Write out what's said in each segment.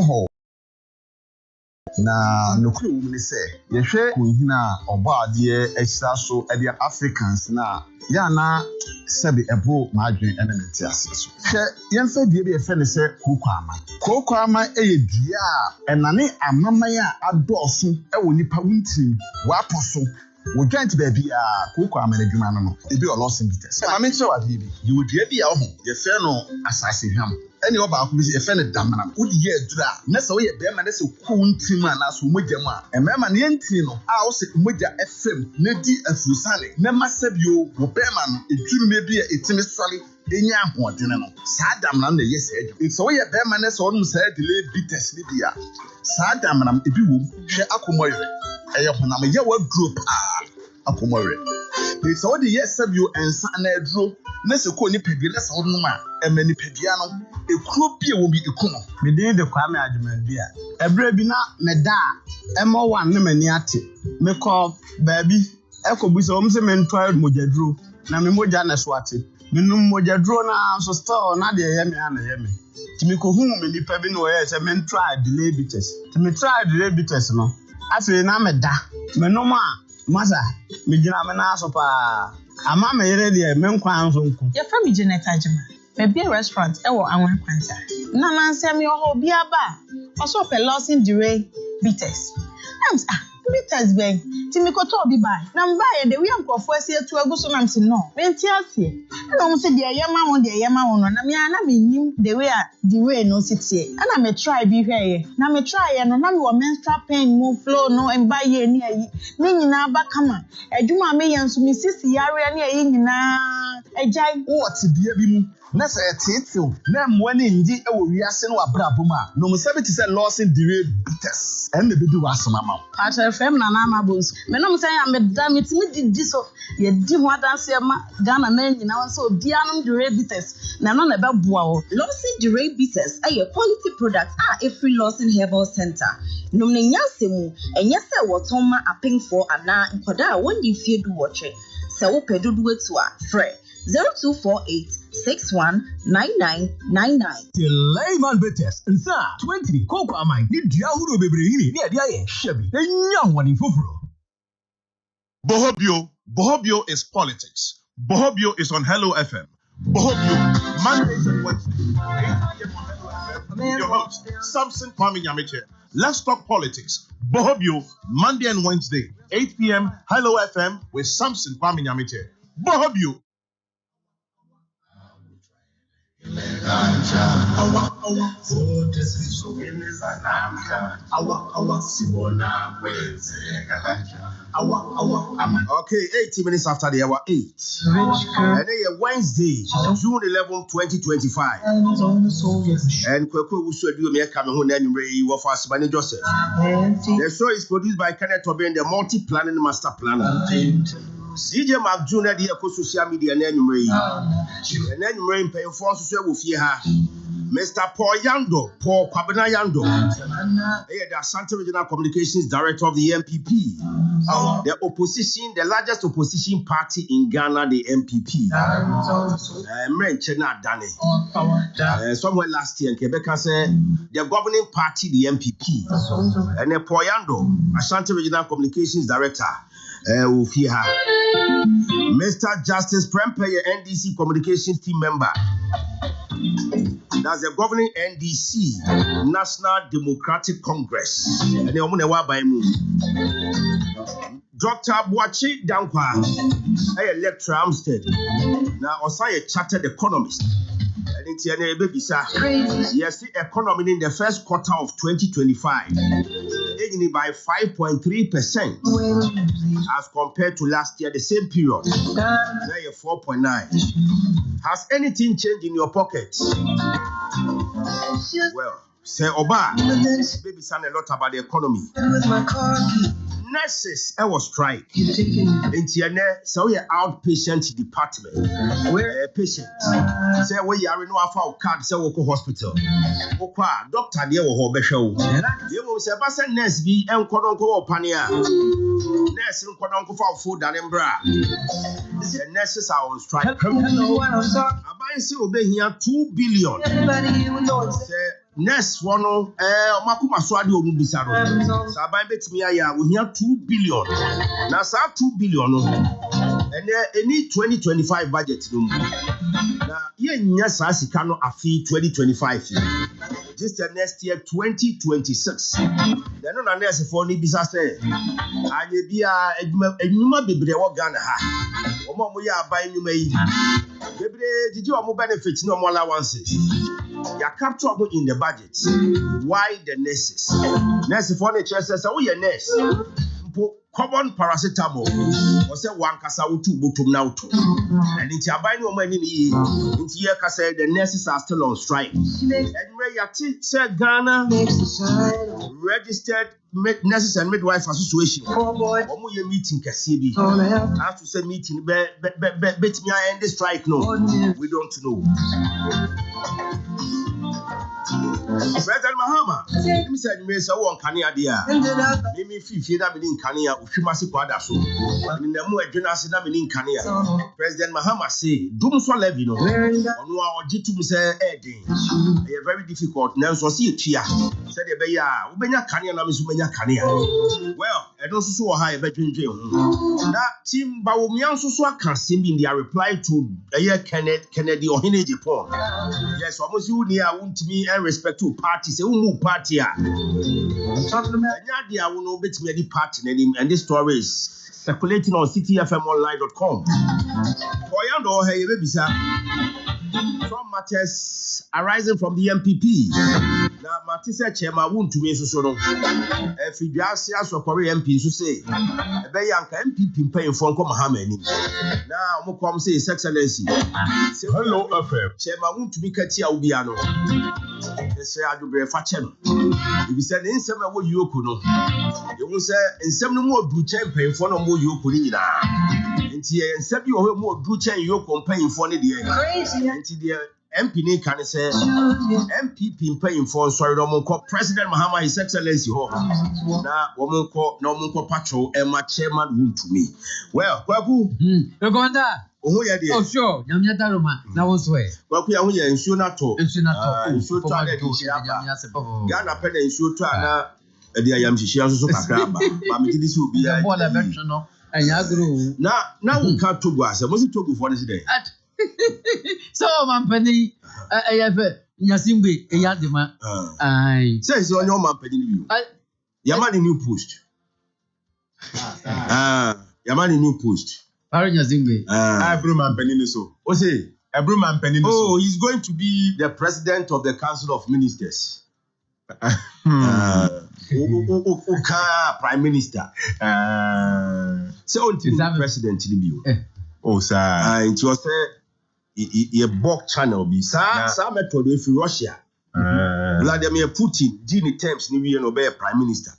ho na nokuru wumni se yehwe kunhina obaade ehira so e dia Africans na ya na sebi ebo madwen ene nti ase so hwe yemfa die bi efe ne se kokwama eyedua enane amaman a adoso e wo nipa wuntim waposo wo joint baby a kokwama na dwuma no ebi o lost bitters ma me nche wade bi ye wodua bi a ho ye fe no asase hwam ene oba ko bi ye fe ne damana wodi ye adura na se wo ye be ma na se kuntim a na so mogya ma emema ne yenti no a wo se mogya fm na di afusane na masabio wo be ma no eduru me bi a etimi sole enya ahoɔden no saa damna na yɛ sɛ adwo so yɛ bɛma ne sɛ ɔnom saa delay bitters ne bia saa damna ebi wom hwɛ akomɔyɛ ɛyɛ honam yɛ wa group akomɔyɛ so wode yɛ sabio ensa na aduro na sɛ ko ni pedua na sɛ ɔnom a ɛma ni pedua no ekuro bi wɔ bi ekono me din de kwame adwumadu a ɛbrɛ bi na me da ɛmɔ wan ne mani ate me kɔ baabi ɛkɔbu sɛ ɔm sɛ mentɔ mogyaduro na me mogya na so ate minum mogyaduro na so store na de yeme ana yeme timi ko hu me nipa bi no ye se men try delay bitters timi try delay bitters no afi na me da me no ma masa me gina me na so pa ama me yere de me nkwan so nku ye fa me gina tajima me bi restaurant e wo anwen kwanta na nansem yo ho bi aba oso pelosin delay bitters bitters bang timi ko to bi bai na mba ye de wi ankofo asie tu aguso nam si no menti asie na mo se de yema won na me ana me nim the way no sitie ana me try bi hwe ye na me try ye no na me wo menstrual pain mo flow no mba ye ni ayi me nyina ba kama adwuma me ye nso me sisi yare ni ayi nyina ejai wo ti bia bi mu na se etetew na mmoa ne ngi e wo wiase no abrabom a no mo sabi ti se losing delay bitters en na bedu wasoma ma ata fem na na mabos me no mo se ya me da me ti me di so ye di ho adanse ma Ghana man nyina won se obia no delay bitters na no na be boa wo losing delay bitters are quality products every losing herbal center no me nyase mu enye se woton ma apemfo ana nkoda a won di fie du woche se wo pedudu etu a frɛ 0248619999. Layman Bitters, and sir, 20 Cocoa Mine, did Yahoo Bebrini, near the Aye, Chevy, the young one in Fufro. Bohobio is politics. Bohobio is on Hello FM. Bohobio, Mondays and Wednesdays, 8 p.m. on Hello FM. Your host, Samson Kwame Nyamiche. Let's talk politics. Bohobio, Monday and Wednesday, 8 p.m. Hello FM with Samson Kwame Nyamiche. Bohobio. Okay, 80 minutes after the hour 8. And then Wednesday, June 11, 2025. And Kweko Usudu me coming home and you for Asmani Joseph. The show is produced by Kenneth Tobin, the multi-planning master planner. DJ Mark Junior the social media and then you paying for social with Mr. Paul Kwabena Yando, the Asante Regional Communications Director of the MPP, the opposition, the largest opposition party in Ghana, the MPP. Somewhere last year, Quebec said the governing party, the MPP, and the Paul Yando, Asante Regional Communications Director. Mr. Justice Prempeh, NDC Communications Team member. That's the governing NDC, National Democratic Congress. And the Omunewa by Moon. Dr. Boachi Dankwa, a lecturer Amstead. Now, also a chartered economist. And it's a baby, sir. Yes, the economy in the first quarter of 2025 by 5.3% as compared to last year, the same period. Now you're 4.9. Has anything changed in your pocket? Well, say Oba, baby son a lot about the economy. Nurses, I was strike. So we are outpatient department. Where patient say we are in our card, so we go hospital. Doctor, dear, we show. You will say, "Basa nurse be and kodonko opania." Nurse in kodonko for food and embra. The nurses are on strike. Abai say obey here 2 billion. Say next one makuma so ade omu bisa no sa ban betimi aya we hear 2 billion na sa 2 billion no and any 2025 budget no na ye nya sa sika no afi 2025 just the next year 2026 then na next for ni bisa say anye bia edwuma bebre wo Ghana ha omo ya aban nyuma yi bebre did you omo benefit no mo allowances ya capture them in the budget. Why the nurses? Nurse for the chest says, "Oh, your nurse." Common paracetamol. Or say one kasa utu butum now too. And it's a buying no money. Into here, kasa the nurses are still on strike. And where your said Ghana registered nurses and midwife association. Omo ye meeting kasibi. I have to say meeting. Bet me I end the strike. No, we don't know. President Mahama, he said, "Me say one kania dia. Me fifi na me ni kania. Ufimasi kwa da so. Me na mu adwena se na me ni kania." President Mahama say, "Dum so levy no. Onu a ojitu say edin. E very difficult. Na so see etua. Said e be ya, wo benya kania na me so benya kania." Well, e don so wo ha e be dwendwe ho. Na team ba wo mian so aka sim in their reply to Kennedy Ohene Japan. Yes, almost you near wuntimi and respect to party say who party a nya dia wo no betimi adi party and this story is circulating on cityfmonline.com. Boyando hey be bisa some matters arising from the MPP. Now Matisa Chema wuntumi so no if you just so Korea MP so say e be yanka MPP pay for come Mahama ni now mo come say his excellency Hello FM Chema wuntumi katia ubia no say adubre fa che no if you say nsem e wo yoko no you won say nsem no mo du chen pay for no mo yoko ni nyina nti nsem bi wo mo du chen yoko pay for ne de nti de MP ni kan say MPP paying for sorry no monko President Mahama His Excellency ho na wo monko patrol e ma chairman wuntumi well kwaku Regonda oho ye de oh sure nyamya daroma na won so e kwaku ya ho ye nsuo na to nsuo to na de nyamya se popo Ghana pe na nsuo to na e de ayam hihia so kakra ba me gidi se obi ya bola betro no anya agro na wo ka Togo ase mo si Togo for this day so mampani ayafe nyasimbe eyadema ai says on your mampani you yamani new post yamani new post paro nyasimbe Ebru mampani so o say Ebru mampani so oh he's going to be the president of the Council of Ministers prime minister say on the president ni bi oh sir it was a box channel be sa method if Russia Vladimir Putin did the terms ni we no be prime minister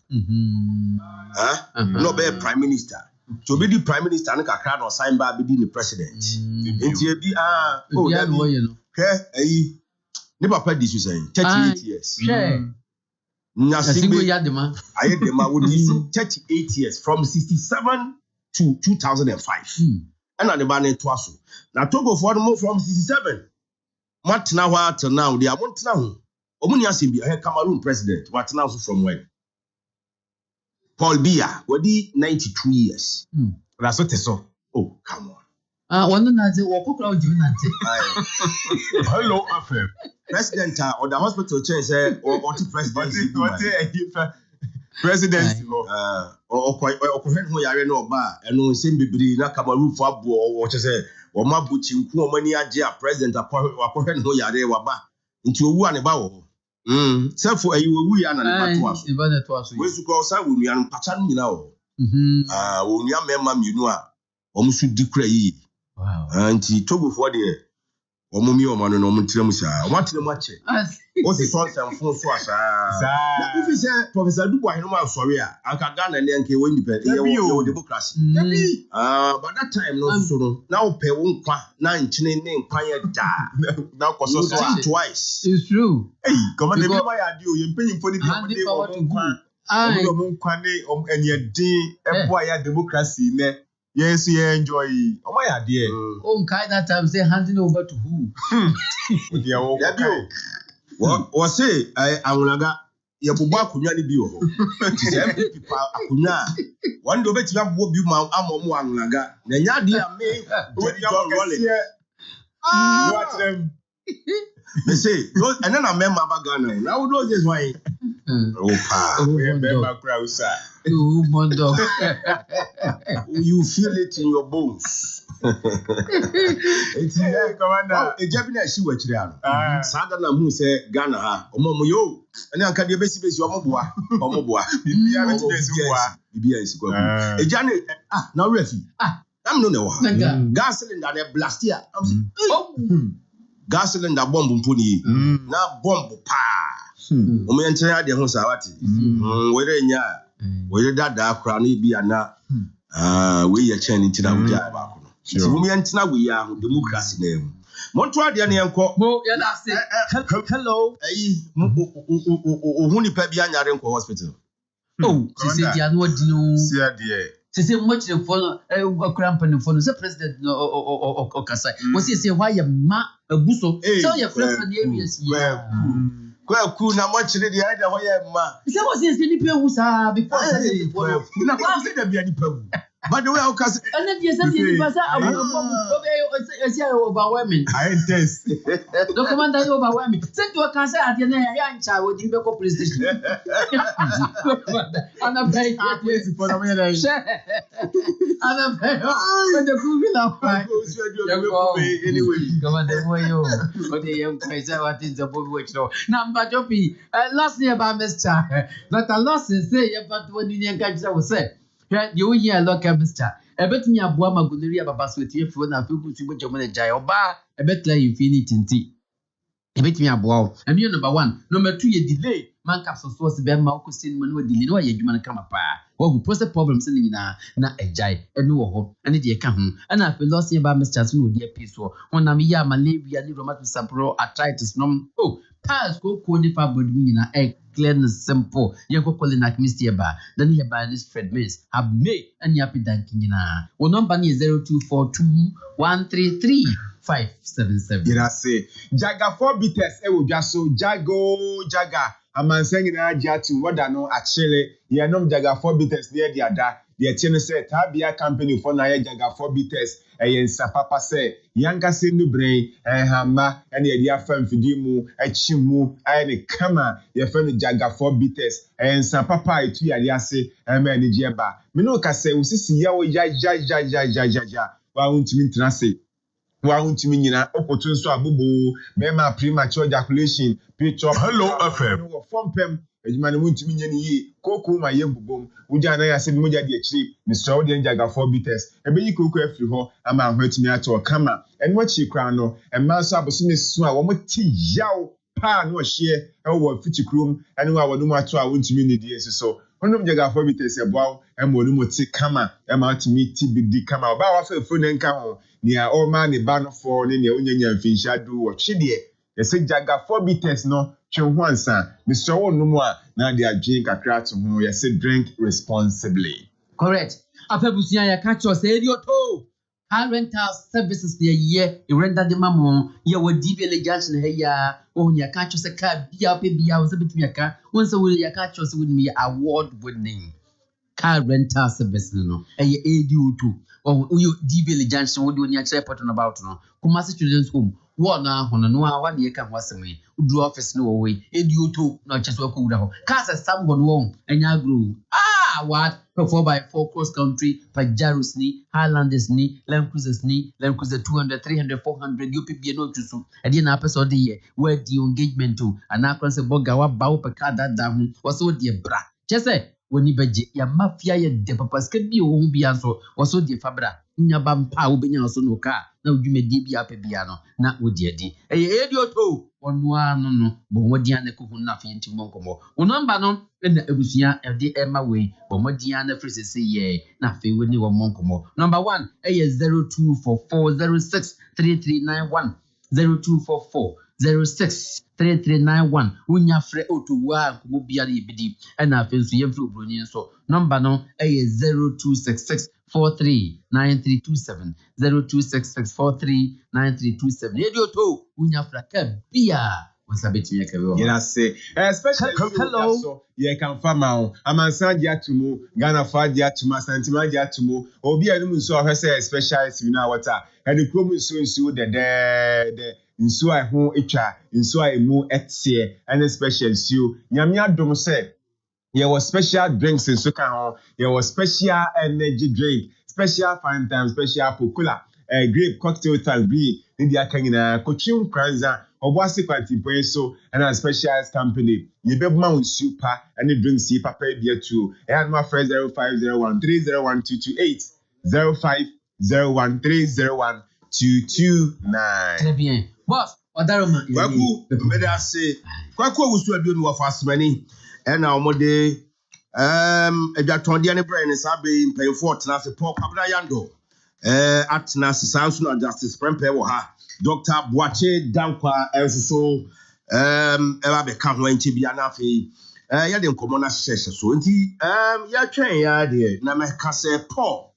no be prime minister so be the prime minister na kakra no sign ba be the president enti bi oh that okay ni papa di so say 38 years Nyasingo yadema ayedema would 38 years from 67 to 2005 and the ban to us. Now Togo for more from 67. What now till now? They are want now. Omunia Simbi, a Cameroon president. What now from when? Paul Biya, what 92 years. That's what so. Oh, come on. One na ze wokokra ojunante. Hello FM. President or the hospital chair say or the president. Presidency or hwen ho yare no ba eno nsem bibiri na Cameroon fo abo o che se o mabu chinku o mani age a president akohwen ho yare wa ba nti owu ane ba wo sefo ayi owu ya na ne pato aso iba ne to aso we su ko sa wo nua no pacha no nyina wo wo nua mema mienu a o musu dikura yi wow nti Togo fo de omomi o mano no mtire mu sa o matire mu ache o si so nsɛmfo so asa na ofi sɛ Professor Dubu Ahenoma asɔre a anka Ghana ne anka wɔ independent yɛ democracy but that time no so no na wo pɛ wo nkwa na nkyene ne nkwa yɛ da na koso so think twice it's true hey come dey ma ya di o ye mpanyimfo ni bi dey o nkwa ne eniedin ebo ya democracy ne yes you enjoy omo ya de on kai that time say handing over to who dia o What say I will not Yabuba Kunyani Bio. Akuna. One do bet you have what you ma amomu anglaga. Nenya dia me when you are rolling. What them? They say, and then I remember Bagana. Now those is why. Remember Krausa. You feel it in your bones. It's Commander. A Japanese shoe at Riano. Sadana who say Ghana, Omomo, and I can be basically your Moboa, Omoboa. BBS. A Janet, now refi. I'm no gas cylinder blast here. Gas cylinder bomb puni. Now bomb pa. Omientera de Hosawati. Whether nya, whether that crowny be a na. We are chaining to the Java. Omientina we are democracy name. Montreal de Anko. Hello. Huni Pebian Yarenko Hospital. Oh, she said, "You know, dear." She said, "Much the phone, a cramp and the phone." The president or Kasai was he say, "Why a ma a busso? Tell your friends for the areas." Well, cool, now much the idea why I ma. There was a silly people before. Now, I'm saying there be any problem. By the way, I'll cast and then yes, I will overwhelming. I intest. The commander overwhelming. Send to a cancer at the young child with the police station. I'm a very happy for the way I share. I'm a very anyway. Commander, where you? What the young person, what is the book which no number Joppy? Last year by Mr. But I lost and say, but what did you catch? I was say. You hear a local mister. I bet me a boama guneria babas with your phone and people to which I'm going to jay or bar. I bet like infinity. I bet me a bow. And you number one. Number two, you delay. Man capsule source the Malco sin when we delay. No, you man come up. Or who pose the problem sending na a jay and no hope. And it come. And I feel lost about Mr. Snow, dear peaceful. When I'm here, malaria, rheumatic sapro, arthritis, no. Oh, pass go call if I would win a egg. Clear and simple. You go calling like Mr. Ba. Then you buy this Fred Mills. Have made and happy danking na. Well, number is 0242-133-577. You say Jaga 4 bitters. Will just so Jaga. I'm saying in Ajatu. What I know actually. You know Jaga 4 bitters near the other. The channel said Tabia company for Naya Jaga 4 bitters. And Papa say, Yanka Sinu Brain, and Hama, and the dear friend Fidimu, a Chimu, and a Kama, your friend Jaga 4 bitters, and San Papa, two Yase, and Manny Jeba. Minoka say, we see Yaw Jaja. Why won't you mean to say? Why won't you mean opportune so abubu, Mema premature ejaculation, picture Hello FM. Form Pem. Man won't mean any cocoa, my young boom. Would I said, Moja de cheap, Mr. Odian Jaga 4 bitters, and be cook every ho, a man hurt me at all, come and watch you crown, and Master Bosmis Swa, one more tea, yow, pa, no share, over 50 room, and I would do my 2 I want to mean the so. One of Jaga 4 bitters about, and more tea, come and out to meet TBD come out, bow after a phone and come near all man, a banner for any onion fish, I do what she did. They say Jaga 4 bitters no. Mr. Onumwa, now they are drink a crack to whom you say drink responsibly. Correct. After Busia, you catch us, your toe. High rental services the year, you render the mamma, you were deep elegance here, or you catch us a car, be up, be out a bit of your car. Once a will you catch us with me award winning car rental service, no, and you aid you too. Or you deep elegance, what do you actually put on about no? Kumasi Children's Home. What now? On no 1 year can was me. Do office no way. Aid you too, not just work down. Cast a someone wrong, and ya grew. What? 4x4 cross country, Pajarus knee, Highlanders knee, Land Cruisers knee, Land Cruiser 200, 300, 400, UPB no to I didn't episode the year where the engagement to and I can say Bogawa bow per card that down was so dear bra. Just say, when you budget your mafia, the papas can be won't be answer, was so dear Fabra. In your bam pow, be also no car. Now you may be up a piano, not with dear D. A idiot toe, one no, but what Diana could nothing into Moncomo. One number no, and the Ebusia, the Emma way, but what Diana Frises say, yea, nothing with you Moncomo. Number 1, A0244063391, 0244063391. Unya fre otuwa kububiari bidi, and I feel so yemflu brunian so. Number no, A0266. 439327 0266439327. Radio to unya fraka bia What's a bit me? Yeah, say, especially hello. So, yeah, can farm out. I'm a Sandia to mo, Ghana Fadia to my Santimagia to mo, or be a room so I say, specialized in our water, and the Chrome so the in so I home echa, in so I move at sea, and a special so Yamia don't say. There was special drinks in Sukan, there was special energy drink, special fine time, special pokula, grape cocktail time, be India Kangina, Cochim Kranza, or was it quite so, and a specialized company. You be mount super and it brings you papa beer too. And my friend 0501 301 228 0501 301 229. Très bien. Boss, Odaroma. Kwaku, meda say, Kwaku was to do no fast money. And now more day, Ejatondia ne brain is abi paying for Tenase Paul Kabra Yando. At Tenase Samson Justice Prempe ha. Dr. Boache Dankwa so eba be kan ho nti bia na afi ya de nkomo sheshe so nti ya twen ya de na me ka se Paul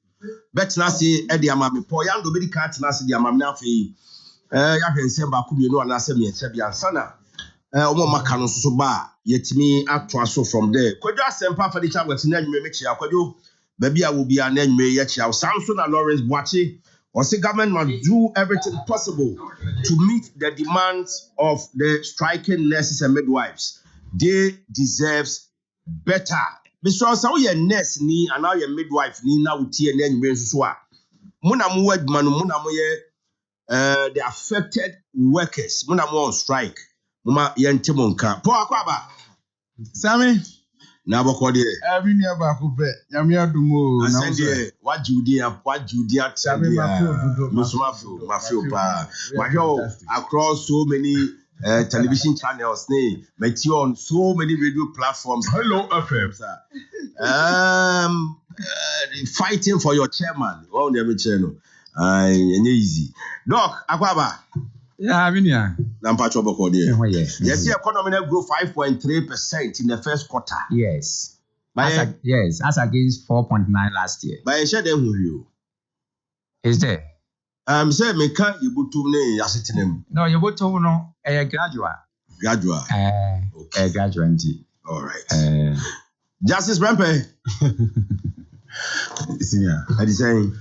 Betenase e de ama me Paul Yando be di ka Tenase de ama me na afi ya hwense ba ku mienu ana se me se bia sana omo maka no so ba yetimi atwa so from there kwadwo asempa fa de cha gwati na nwume mechi akwadwo ba bia wo bia na nwume ya chi Samson and Lawrence Boache or say government must do everything possible to meet the demands of the striking nurses and midwives. They deserves better. Because how you nurse ni and now your midwife ni na uti and then so a muna mu adwuma no muna mu ye the affected workers muna mu on strike mama yentimo nka po akwaba Sammy na boko de every near back up yami adumo na say what Judea Sammy mafio pa wajo across so many television channels on so many radio platforms. Hello FM fighting for your chairman on the channel easy doc akwaba. Yeah, Vinia. Nampacho boko de. Yes. Yes, the economy grew 5.3% in the first quarter. Yes. Yes, as against 4.9 last year. By a share them with you. Is there? Say me can't you put to asitinem. No, you would to no a graduate. Graduate. Okay. A graduate. All right. Justice Brempe. Senior. I saying.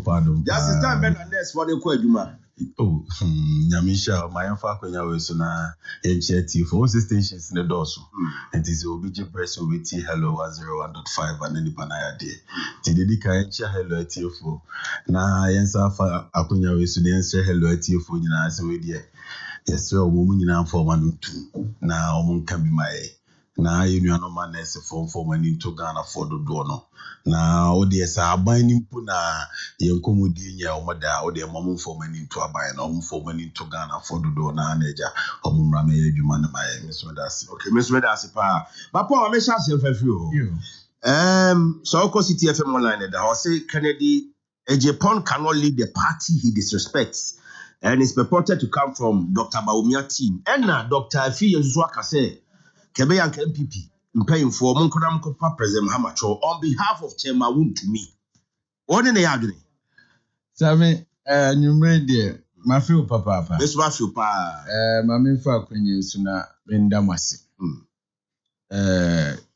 Pardon. Justice time better next for the Kwejuma. Oh, Yamisha, my uncle was on a HT for all stations in the dorsal. And this will be press with Hello101.5 and any Panaya day. Tidika Hello at TFO. Now, yes, Akunya was to answer Hello at TFO in answer with you. Yes, sir, woman in for 1 2. Now, one can be my. Na you no man nurse for money to Ghana for the dono. Na o de sa binding puna yenkomodi nya o mada o de mom for money to aban na for money to Ghana for the dono na neja o mumra me adwuma na my Miss Medasi. Okay, Miss Medasi pa. But Paul, I me chance for you. So ko City FM online da o say Kennedy Ejepon cannot lead the party he disrespects. And it's purported to come from Dr. Baumia team. And now Dr. Afi Yuswaka say Kebeyank MPP, paying for Monkodam Kopa President Hamacho on behalf of Chairman Woon to me. What in the yard? Sammy, you made there. Mafio Papa. This Mafio Pa. Mammy Falcon, Suna, Vendamasi.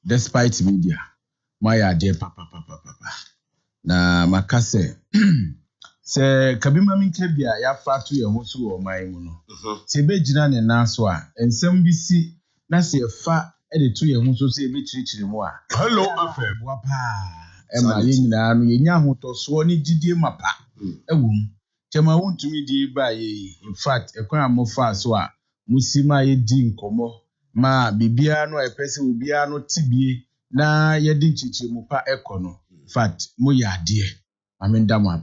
Despite media, my idea, Papa. Na Makase. Se Kabima Minkebia, ya fatu ya musu o maimuno. Sebe jinane naswa, and some BC. Na se fa e de to ye hu so se be chirichiri mu a Hello FM wapa e ma ye nyina no ye nya hotoso ni gidie mapa ewum chema wontumi di ba ye in fact e kwa amofa so a musima ye di nkomo ma bibia no e pese obia no tibie na ye di chichi mu pa ekono in fact mo ya ade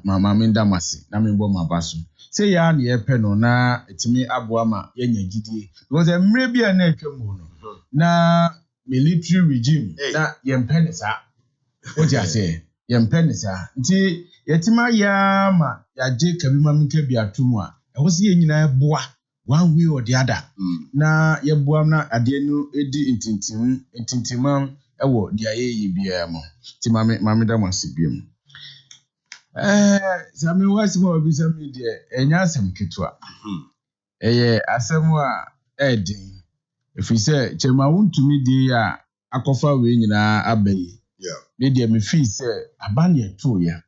mamendamase na membo mabaso say ya na ye pe no na etimi aboa ma ye nya gidie because emre bia na atwamu no na military regime na ye mpene sa o ti ase ye mpene sa nti yetima ya ma ya je kabima minke bia tumu a e wo se ye nyina boa one way or the other na ye boa na ade no edi intintimam e wo dia ye bia mo ti mamedamase biem Sami wasi mo bisa mi de enya asem ketwa. Eye asem a Eddie. If we say, Chema won't to me, dear, a coffer wing in a bay. Yeah. Maybe me fee say, Abani 2 year.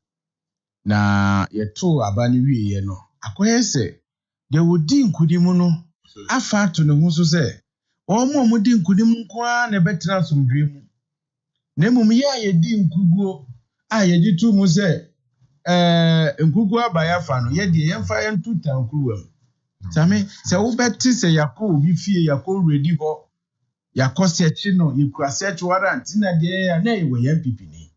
Na ye 2 Abani we, no. Akoye say, there would din Kudimuno. I fat to the Musu say, or more muddin Kudim kwa ne better some dream. Nemu ye din Kugo, I ye 2 muse. Nkugu abayafa no ye de yemfa ye ntuta nkuruwam same se wo beti se yakọ obi fie yakọ ready ho yakọ search no yekura search warrant na de ya na ewe ye MPP ni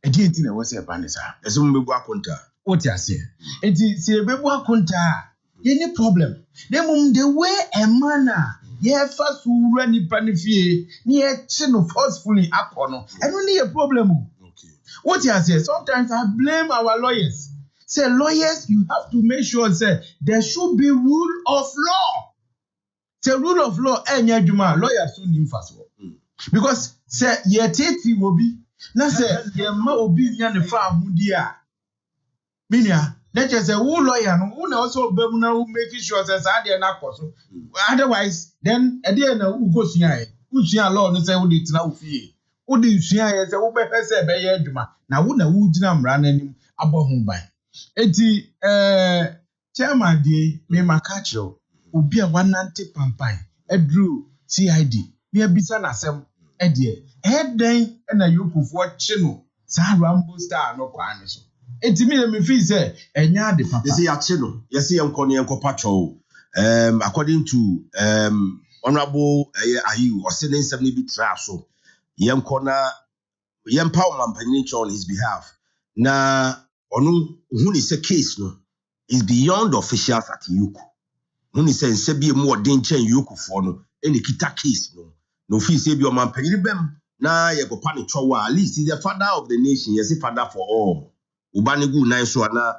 edi enti na wo se ba ne sa ese mo bebu akonta o ti ase enti se bebu akonta ye ni problem dem the way a manner ye fa sura nipa ne fie ni ye chi no forcefully akọ no eno ni ye problem o. What you say? Sometimes I blame our lawyers. Say lawyers, you have to make sure say there should be rule of law. Say rule of law, lawyers soon in fast because say ye teti obi na say ye ma obi nya ne fa ahudia. Minia, let just say who lawyer no who also be na who making sure say dey na koso. Otherwise, then e dey na who go sua who sua law no say who dey tina ofie. Udi sua ye se wo be pese be ye adwuma na wo na wo gina mra nanim aboho ban enti chairman dey me makacho obi a wanante pampan edru CID me abisa na asem ede den na yokufo chi no sa rambo star no kwa ane so enti me feel say enya ade papa they say ya chi no yes ye nko ne nko pacho according to honorable ayu osene nsem ne bi tra so Yemkona Yempower Mampanicho on his behalf. Na onu who is a case no is beyond officials at Yuku. Who is saying Sebi more danger Yuku for no any kita case no fee Sebi or Mampanibem na Yakopani Chowa at least he's the father of the nation, yes, father for all. Ubanigu Naiso na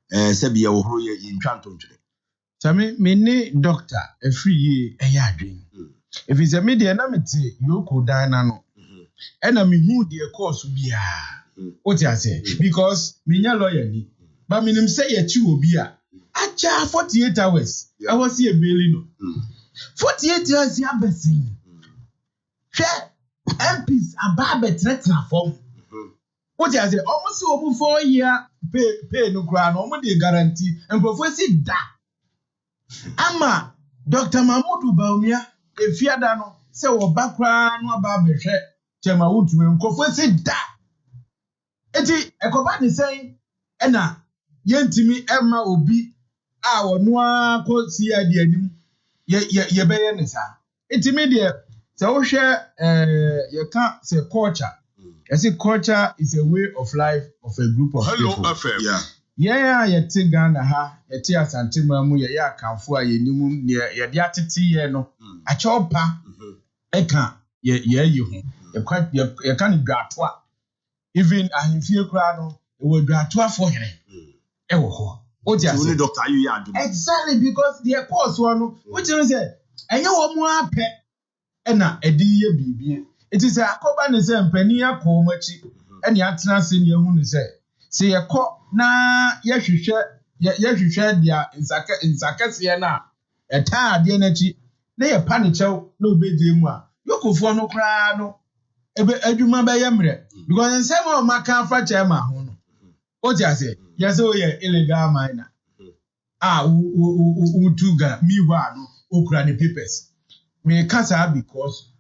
Sebi Ohoye in Chanton. Tami me doctor a free year a yarding. If it's a media namity, Yuku Diana. And I mean, who dear course be what I say? Because me lawyer ni, but me say a chew be a 48 hours. I was here Bellino. 48 hours, ya besing. Share MPs a barber tretra form. What I say? Almost over 4 year pay no crown, almost guarantee, and professor that. Ama Dr. Mahmoud Baumia, if you don't know, say what background no barber share. Chema wutu me nkofo si da eti ekoba ni sen ena yentimi ema obi a wono akọ si ade anim ye beye ne sa eti me de se wo hwe ye ka se culture say culture is a way of life of a group of Hello, people. FM. Yeah, ye te Ghana ha ye te Asante mamu ye ya kanfo a ye nimu ye de atete ye no a chopa eka ye hu you can't gratwa. Even a inferior crowd, it will gratwa for him. Doctor, you exactly because the course one, which is said, and you want more pet and a dear baby. It is a coban is a penny a comachi, and the answer in your moon say, say a cop na yes, you share their in Sakasiana, a tired energy, they a panicho, no big more. You could for no crano. Eduma be yemre because some of my can fracture ma ho no what you say yes oh yeah illegal miner utuga mi wa no okura the papers me kasa because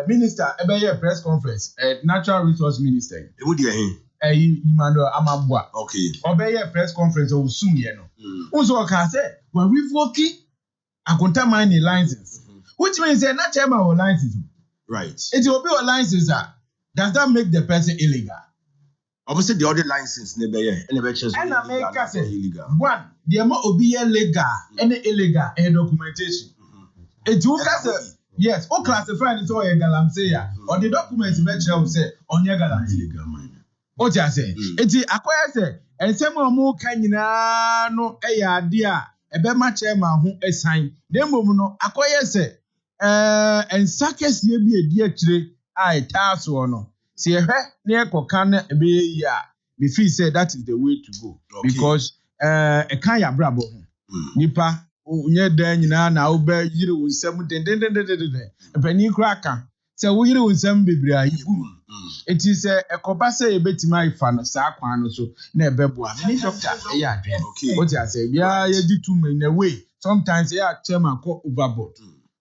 minister ebe press conference natural resource minister e wo de hin Emmanuel Amabua okay obeye press conference o soon ye no unso ka say we revoke akonta mining license which means say na chairman license. Right. It will be a license. Does that make the person illegal? Obviously, the other license never illegal. One, the amount will be legal and illegal and documentation. It will yes, all classify it all illegal. I'm saying, or the documents eventually will say on your illegal mine. What you say? It's acquire say, and some more can no idea a better match who a sign. Then no acquire say. And suckers ye be a dear tree, I task or no. See a hair near Kokana be ya. Before said that is the way to go because a kaya brabo nipa unye dan nyina na wo ba yire wo nsam den mpani kura ka se wo yire wo nsam bebre ayi enti se ekoba se yebetima ifa no sa kwan no so na ebeboa me doctor e adwen what you say bia ye di too in a way sometimes ya chairman go overboard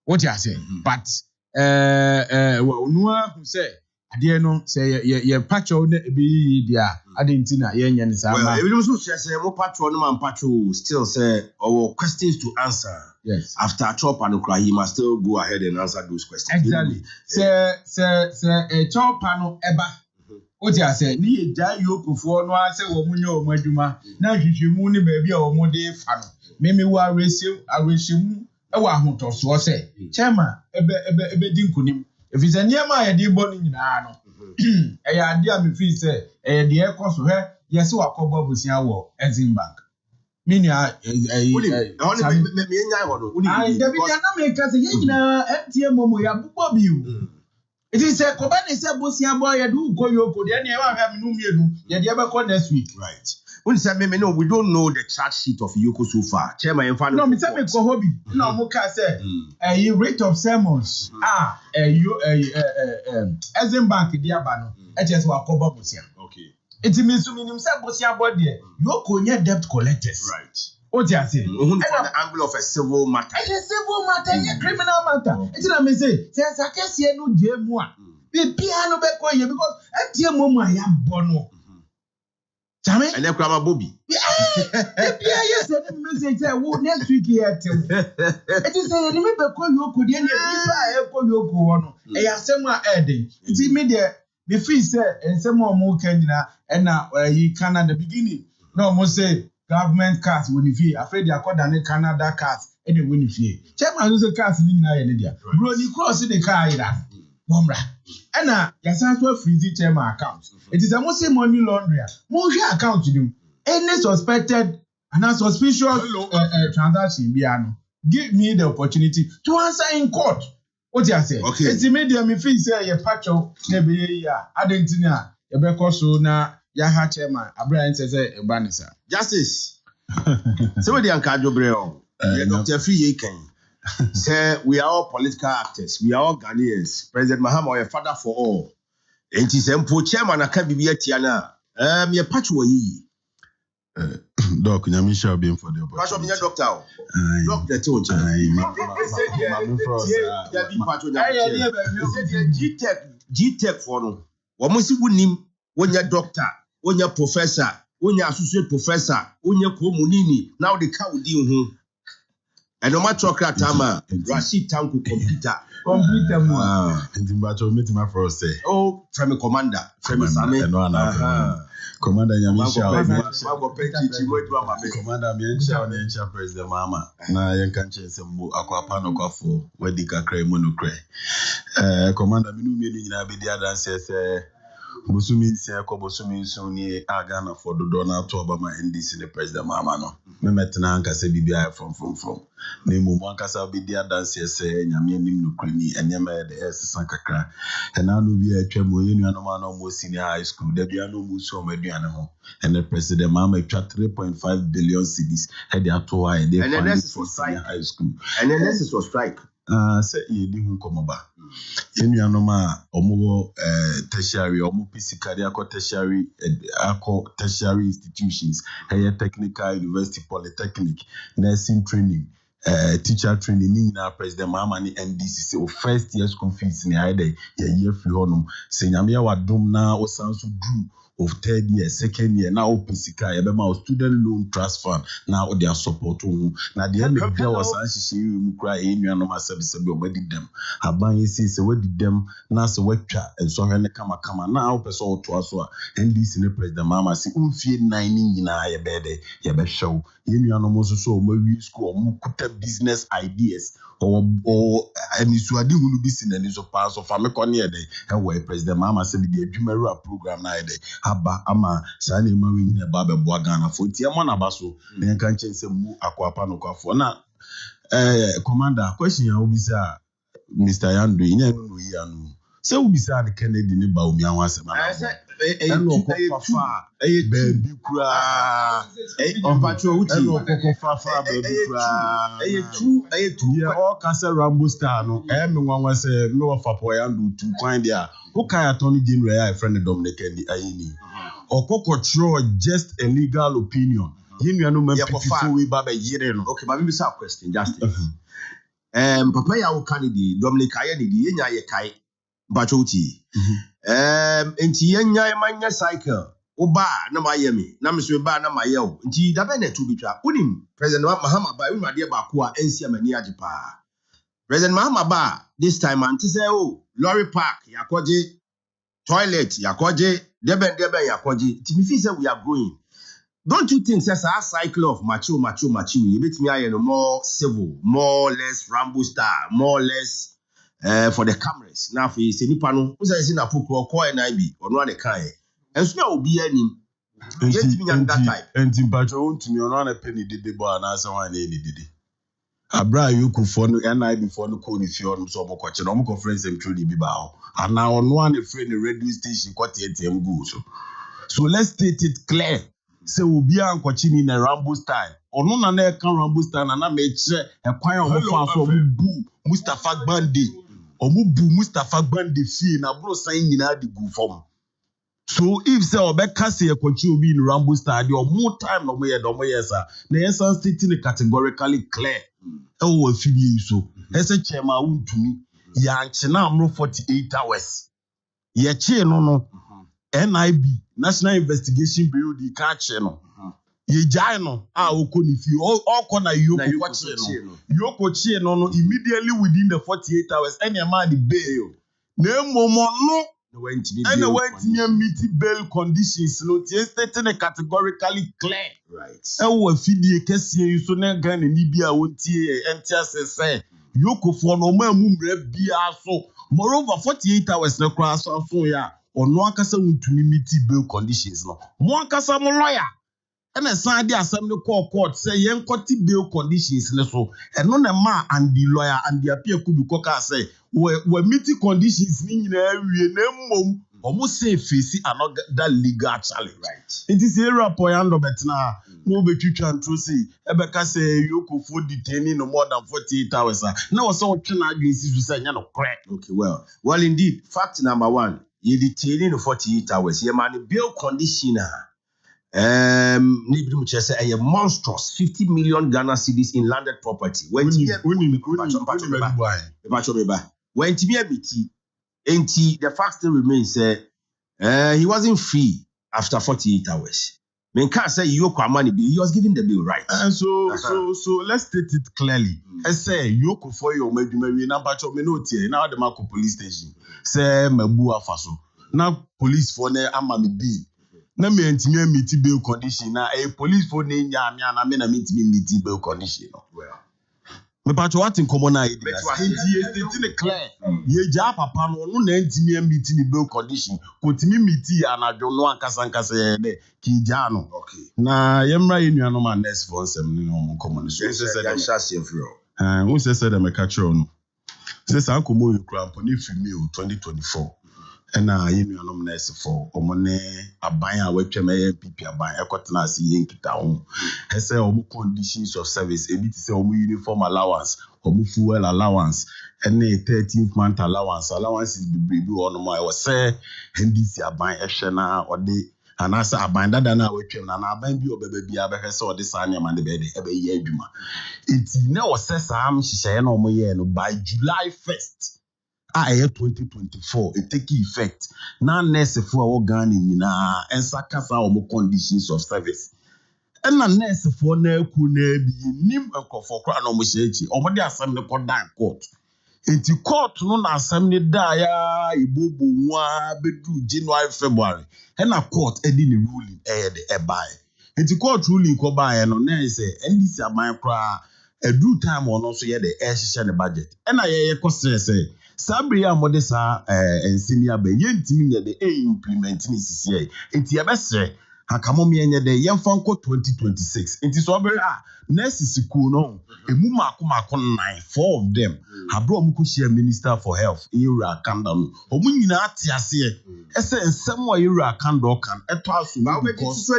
what you say but no who say ade no say ye patcho na ebi dia adentina ye nya ne sa ma well even so say mo patcho no man patcho still say our questions to answer. Yes. After chop and cry, he must still go ahead and answer those questions. Exactly. Say chop and eba. What you say? Ni eja yoku for no ase wo munyo wo adwuma. Na hwehwemu ni ba bia wo mode fa no. Meme wa arehwemu e wa ahotoso say. Chema ebe di nkonim. If is anyama ye di bo no nyina no. E ya ade a me fi say e de e koso he yes wa kobo busia wo Exim Bank. Mini me nya ho no I David na me ka say yina MTM momo ya Bohobio it is a kobani say bosia boy ya do go yoko de na e wa hwa me no mienu ye de be call next week right when say me no we don't know the charge sheet of Yoko so far chairman in final no me say me Bohobio na mo ka say rate of sermons Exim Bank di aba no e just wa kobo bosia okay. It means to me, say, Bosia body, you could debt collectors. Right. What you say? From the angle of a civil matter. It's a civil matter, a criminal matter. It's not me say, says I can see no J1. The piano back on you because at your moment I am bono. Jamie? And then Grandma Bobby. Yes, and message I will next week here. It is a remember call you could call you go. I have someone adding. It's immediate. The fee said, and some more Kenya, and now you can at the beginning. No, must say government cars when you fee. Afraid they are called an Canada cars, and when you fee. Chairman use a cars in India. Bro, you cross in the car, Bomra. And now, your sons were freezing chairman accounts. It is a mostly money laundry. More account to do. Any suspected and suspicious transaction, Biano. Give me the opportunity to answer in court. What you say? Okay. It's immediate me feel say ye patcho na be ya. Adentina ye be koso na ya ha chairman. Abraham say banisa. Justice. So we dey ankajo breo. Dr. Free ye kan. Say we are all political actors. We are all Ghanaians. President Mahama your father for all. Enti say mpo chairman aka bibia tia na. Ye patcho yi. Doc, Nyamisha be for the opportunity. Doctor. Doctor Tocha. G-Tech for no. Wamusi wunim, wonya doctor, wonya professor, wonya associate professor, wonya komunini, now the cow deal home. And no matter what time, Rashid Tanku computer. Computer more. And Timbacho meet my first say. Oh, from a commander. From a Sami. Commander Nyamisha. Commander Miensha President Mama. Na yankanche semu akwapa no kwafo wedika krai monokrai. Commander minu mienu nyina be dia dance say Bosumi nsia ko bosumi nso ni agana for dodo na to Obama NDC ne President Mama no. Me metena ankasa bibia from. Na mu ankasa be dia dance say nyame anim no krani enyema de esesa kakra. Na no bi atwam oyenu anoma na mo senior high school da bia no mu so omaduane ho. And the President Mama atwa 3.5 billion cedis he de ato ha e de for senior high school. And then this was strike. Say ye di hu komoba. Enuanoma omo tertiary omo physically akọ tertiary institutions higher technical university polytechnic nursing training teacher training ni na President Mahama ni NDC say first year school fees ni aide ye year free honum say nyame ya wadom na osanso dru of third year second year now physically e be ma student loan trust fund now they are support na the end there was anhihye mu kra enuanom asebisebe o madi dem aban yesi se wadi dem na se watwa enso hwe ne kama na wo pese o to aso a NDC ne President Mahama say umfie 9 nyina ye be de ye be hwew enuanom so o mawi school o mu kuta business ideas o anisuade hunu bi sinani so pass of amekone ye de e wo President Mahama say bi adwumaru program na ye de haba ama sa na ema wi ne ba be boa Ghana fo ti ema na ba so ne nka nchen se mu akwapa no kwafo na commander question ya obisa Mr. Yando ina no yi anu So we say the Kennedy ni ba omi anwa se ma. Baby kura. Ompacho uti. Baby kura. True. Yeah, all cancer Rambo star no. Me nwanwa se me wa fa po ya ndu tu kwan dia. Who can attorney general ya friend Dominic Kendi ayini. Okoko throw just a legal opinion. You know me people we baba yire no. Okay, but me say a question just. Papa ya wo Kennedy Dominic ayini yenya ye kai. Ompacho uti. Enti yenya manya cycle. Oba na mayemi na mso ba na mayew nti da be na tu bitwa unim President Mahama ba unu ade ba ko a ensi amani ajepa President Mahama ba this time anti say lorry park yakoje toilet yakoje deben yakoje nti me feel say we are growing. Don't you think say a cycle of macho you bet me aye no more civil, more or less Rambo star, more or less for the cameras na fi se nipa no wo say na pokro ko NIB ono ane kan and so will be any that type. And in Patrol to me on a penny did the bar and answer one any did it. Abra you could phone NIB before the cone if you're so much and conference and truly be bow. And now on one friend the radio station got ATM go so let's state it clear. So we'll be uncoaching in a Rambo style. Or no na can Rambo style and I made a choir of Mubu Mustafa Bandi or Mubu Mustafa Bandi fee and I brought saying in the go form. So if say Obeka say a coach will be in Rambo Stadium more time no more sir. The answer stating categorically clear. Oh, affiliate so. As a chairman won to me. Ya chena amro 48 hours. Ya che no. NIB National Investigation Bureau di catch no. Ye jai no. Okoni fi all corner Yoko che no immediately within the 48 hours any man the bail. No no. And went near meeting bail conditions, no, stating a categorically clear. Right. Oh, if you can so now gan in Libya won't say, Yoko for no more be so. Moreover, 48 hours no cross so ya, or no casa to meet bail conditions. No, one casa lawyer. And a Sunday assembly court say yen bail conditions so and non a man and the lawyer and the appear could be coca say we meeting conditions in we almost say face another legal challenge. Right. It is a rapoyando but now no be and to see Ebeka say you could for detaining no more than 48 hours. Now so can against you say no correct. Okay, well indeed. Fact number one, you detaining no 48 hours. Your man bail conditioner. Nibri much say a monstrous 50 million Ghana cedis in landed property. When to be the fact still remains he wasn't free after 48 hours. Men can't say you money he was given the bill right. And so let's state it clearly. I say you could for your maybe number me note here now the Marco police station. Say Mabua Faso. Now police for ne amami bill. Na me ntimi meet bail condition na police for ne nya me na me na meet bail condition no. Well. Me patcho what in common na it clear. Ye ja papa no no na ntimi meet bail condition. Ko timi meet anadwo no ankasa de ki ja no. Okay. Na yemra yenua no man next for nsem no common so say that shall free. Who say dem ka chiro no. Say san komo you cramp ni fi me 2024. And you know, nice for Omone, a buyer, webcam, PP, a buyer, a cotton as Yankee town. I say, conditions of service, a bit say, uniform allowance, fuel allowance, and a 13th month allowance. Allowance is the baby on my was say, and this a buy a shana or day. And as I bind that now, webcam, and I bind you, baby, I better saw this animal and the bed every year. It's now says, I'm saying, no more by July 1st. 2024 it take effect now nurse for organic na ensakasa omo conditions of service and na nurse for na ku na bi nim enkofo kra na omo shechi omo de asem ne kodan court enti court no na asem ne da ya ibobo nwa bedu January February and na court edi ni ruling de ebai enti court ruling ko ba no na say ndc aban kra edu time ono so ye de ehye ne budget and na ye cost say Sabria Modesa and Senior Bay, Yentimi, the implement in CCA. It's your best, Akamomi enye de yemfanko 2026. Inti so obere nurses ku no emu mako 9, 4 of them. Abro omuko share minister for health Ira Kanda no. Omu nyina ate ase ese nsem wa Ira Kanda kan eto aso because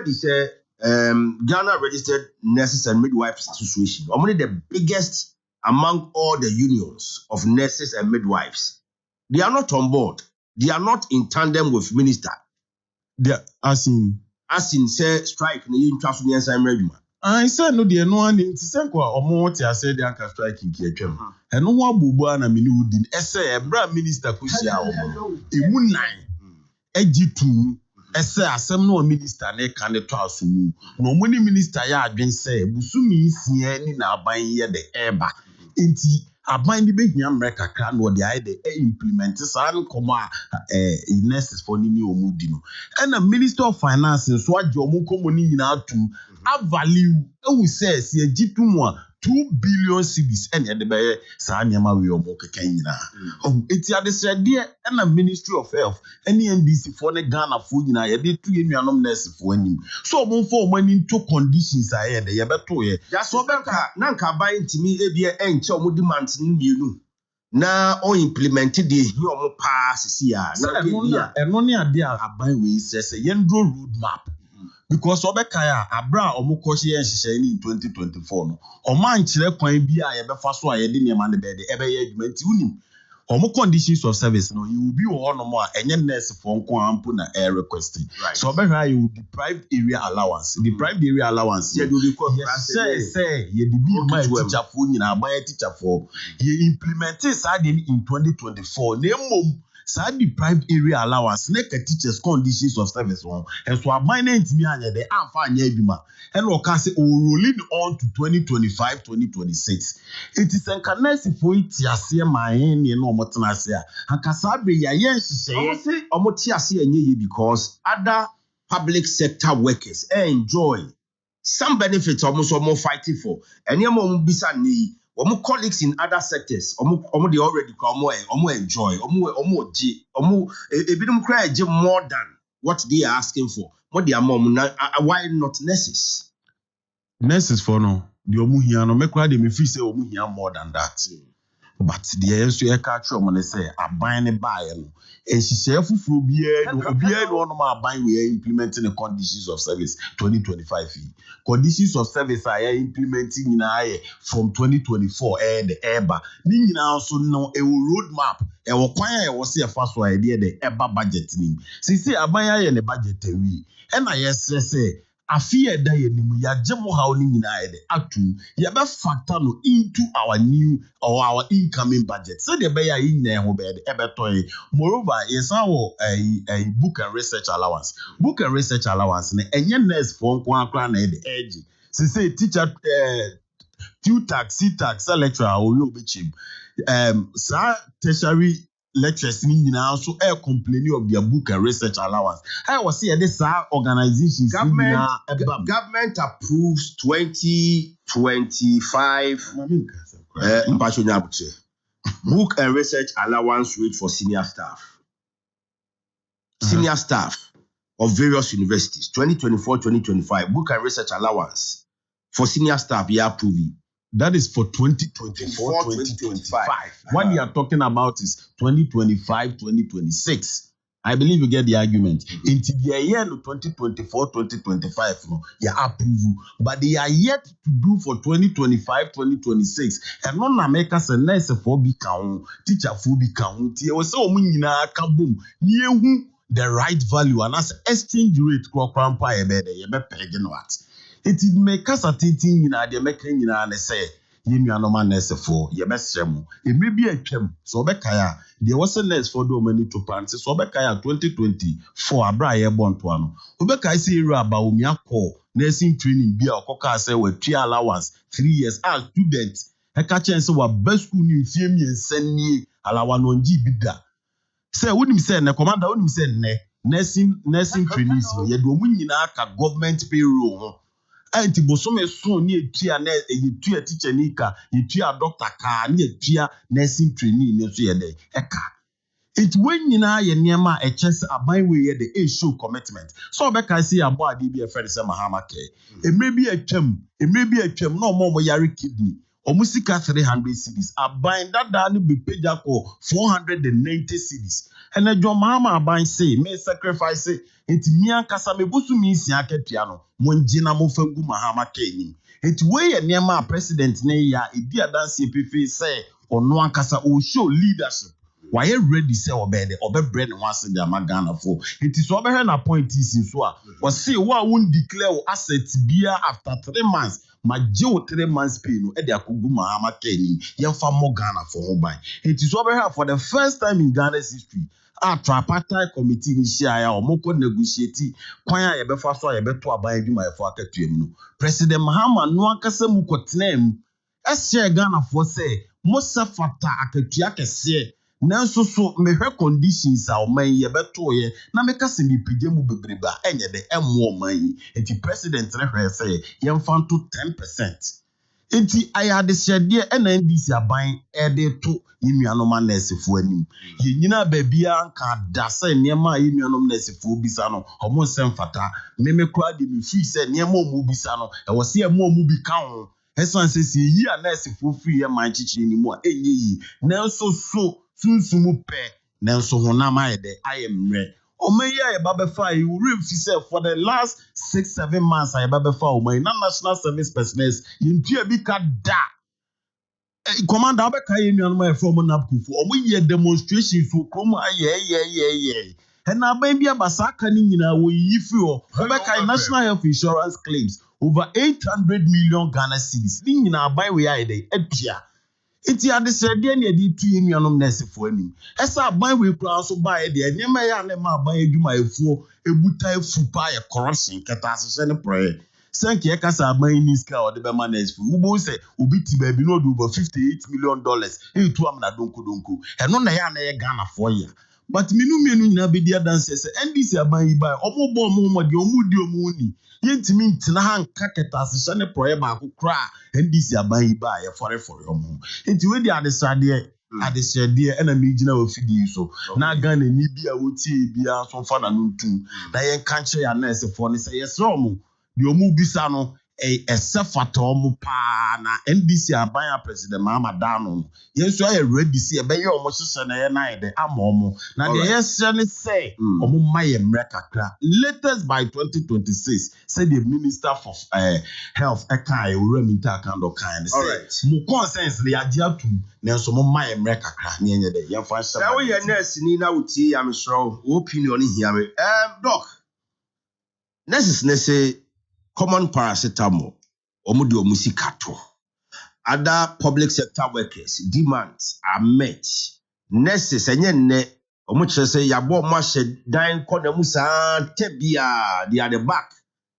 Ghana Registered Nurses and Midwives Association. Only the biggest among all the unions of nurses and midwives. They are not on board. They are not in tandem with minister. They as in say strike in trust and I said no dear no one in Tisanqua or more I said the anchor striking Kiacham. And no one bubuana minudin essay a brand minister Kusia a moon 9 Ejitu essay some no minister ne can the trials no money minister ya been say Busumi Sieni na buying ye the airba inti aban the big America can what the idea implement san koma nurses for nini omudino and the minister of finance so ajomu komoni nyina to a value we say see jitu mo 2 billion cedis and the be sa nyama we omo keka nyina enti ade said there and the ministry of health and the NDC for the Ghana for nyina ye dey to enuanom nurse for anim so omo for money into conditions ahead ye beto ye so benka nanka buy ntimi ebia enche omo demand nbienu na o implemented the here omo pass see ya na eno ne ade aban we say yendro road map because obekaya abra omukohye yenhyehyɛ ni 2024 no oman kyerɛ kwan bi a yɛbɛfa so a yɛde niema ne bɛde ɛbɛyɛ adwuma nti unim omo conditions of service no you will be wɔ no mo a ɛnyɛ nurse for nko ampo na air request so obehwa you deprived area allowance you do record say you be my teacher for nyina aban teacher for you implement this in 2024 na mom sa deprived area allowance na ka teachers conditions of service one and so aban ntimi anya de amfa anya adwuma and we can say rolling on to 2025-2026 it is nurse for itiase man ne no motena ase a akasa be ya yen hyehyɛ omotiase anye because other public sector workers enjoy some benefits almost fighting for and yam bisa ni omo colleagues in other sectors omo they already omo enjoy omo ebidum cry more than what they are asking for what they are why not nurses for no the omo hia no me cry dey me feel say omo hia more than that but the enso e ka tro mo ne say aban ne bae no ehihye fufuro bia no no aban we implementing the conditions of service 2025 conditions of service are implementing nyina from 2024 the eba ni nyina so no e road map e wo kwan e wo se e fa so idea the eba budget ni sisi aban aye ne budget wi e na yesese afie da ye nimu ya jemo ha oni nyina de atu ye be factor no into our new or our incoming budget so the be ya yin ho be de e be to moreover yes our a book and research allowance ne enye nurse for nko akra na de edge say teacher tax lecturer o yo be chim sa tertiary lectures ni nyina so air complaining of their book and research allowance. I was say this organizations government approves 2025 book and research allowance rate for senior staff. Senior staff of various universities 2024-2025 book and research allowance for senior staff you approve. That is for 2024-2025. What you are talking about is 2025-2026. I believe you get the argument. Into the year 2024-2025, no, you approve, but they are yet to do for 2025-2026. And non America say nurse for be count, teacher for be count. You so munina kabum near the right value and as exchange rate crocrampa you be pegging what. It make us a thinking in the making in and say, you know, no man nurse for your best shame. It may be a chem, so Bekaya, there was a nurse for Domini to Pants, so Bekaya 2024, a Briar Bontuano. Ubeka say about Miako, nursing training, beer, coca say with 3 allowance, 3 years as students. A catcher so what best school in Femi and send me Alawan on G bidda. Say, wouldn't say, the commander wouldn't say, nursing trainees, yet women in our government payroll. Anti bosome so ni etua na etua teacher nika etua doctor ka ni etua nursing trainee ni so ye dey eka It when you know your near a chess a by way the show commitment. So back I see a body be a friend say Mahama K. It may be a chum, no more yari kidney. Or musika 300 cities. A buying that down be paid up for 490 cities. And a John Mahama buying say may sacrifice it. It's me and Kasame Busu means Yaka piano. Monjina Mofengu Mahama K. It's way a near my president neya a dear dance PF say or no one kasa will show leadership. Why ready say obey bread and once in the Magana for it is over an appointees in Swa. Was say what won't declare assets beer after 3 months. My Joe 3 months pay no Edia Kuguma Hama Kenny, young farmer Ghana for home. It is over here for the first time in Ghana's history. Our tripartite committee in Shia or Moko negotiate Quaya Ebefa so Ebeto abide my father to him. President Mahama no Kasamuko name. As Ghana for say, Mosa Fata Aketiaka say. Nanso so mehwe conditions a o man ye beto ye na meka se mi pije mu bebreba enye de emwo man enti president rehwe say yemfa to 10%. Enti ayade hyede na NDC aban ede to yinuanom anesefo anim ye nyina baabia anka da se niema yinuanom anesefo bisa no omo nsem fata meme kwa de mi fi se niema omo bisa no e wo se emo omo bi ka ho esan se si yi anesefo free ye man chichi ni mu a enye yi nanso so sunsumu pe nanso honam ayede ayemre omeya e babefa you real for the last 6-7 months ay babefa omay na national service personnel yintua bi ka da commander abeka yenuanu ma from napkufu omoye demonstrations so krom aye and na ban bia basaka ni nyina wo yifi o obeka national health insurance claims over 800 million Ghana cedis ni nyina ban we ayede atua iti ade sede ne edi tu enuanom nesefo anim esa ban we kura so ba e de nyema ya ne ma ban adwuma efuo ebuta efu pa ye corruption keta asese ne prayer sanke e kasa ban ni ska o de be ma nesefo ubo se obi ti ba bi no do over $58 million e tu am na donko eno na ya na ye Ghana for ya but minu nyina be dia dance se NDC aban yi ba omo bo omo de omo di omo ni yentimi ntina hanka keta asese ne prayer ba ko kra NDC aban yi ba ye for omo enti we di adesade ena mi gina wo fidi so na Ghana ni bia wo tie bia so fa na ntu na yen kanche ya na esefo ne se yes omo di omo bisa no esefata omo pa na NDC aban president Mahama Dano yenso aye ready see ebe ye omo hye na ye na ide ama omo na de yes ne say omo maye mre kakra latest by 2026 said the minister for health ekai uraminta kando kind say mo consensus le agia tu nenso mo maye mre kakra ne enye de ye fa hye na we ye nurse ni na wutie ya me sro opinion here me doc nurses ne say common paracetamol omo de omusikato other public sector workers demands are met nurses enye ne omo kire say yabo mo hye dan kona musa tebia they are the back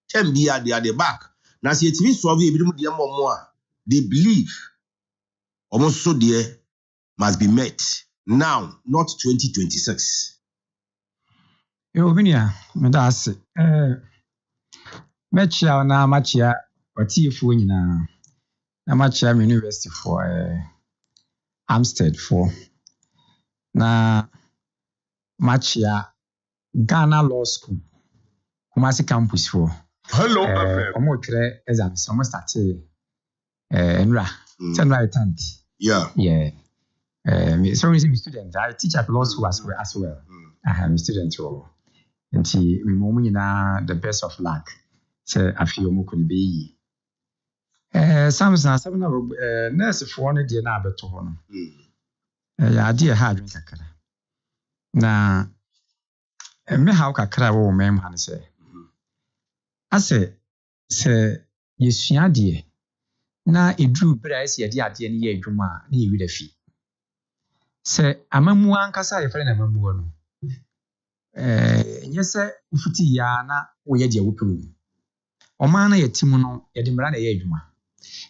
tembia they are the back na se etimi solve e bidum de mo a they believe omo so there must be met now not 2026 yo binia me da ase mechia na machia watifo nyina na machia university for Amstead for na machia Ghana Law School Kumasi campus for Hello FM omo kire exams omo start enra January 10th so we student I teach at law school as well I am a student too nti me mo nyina the best of luck say afio mo kun be Samson sabna nurse for no de na abeto ho no ya de ha adwen kakra na me ha kakra wo mem han say ase se yesua de na edru bra ese ye de ade ne ye adwuma na ye wi da fi se amamu ankasa ye fere na amamu no nyese ufuti ya na wo ye de wo Oma na yetim no yede mra na ye adwuma.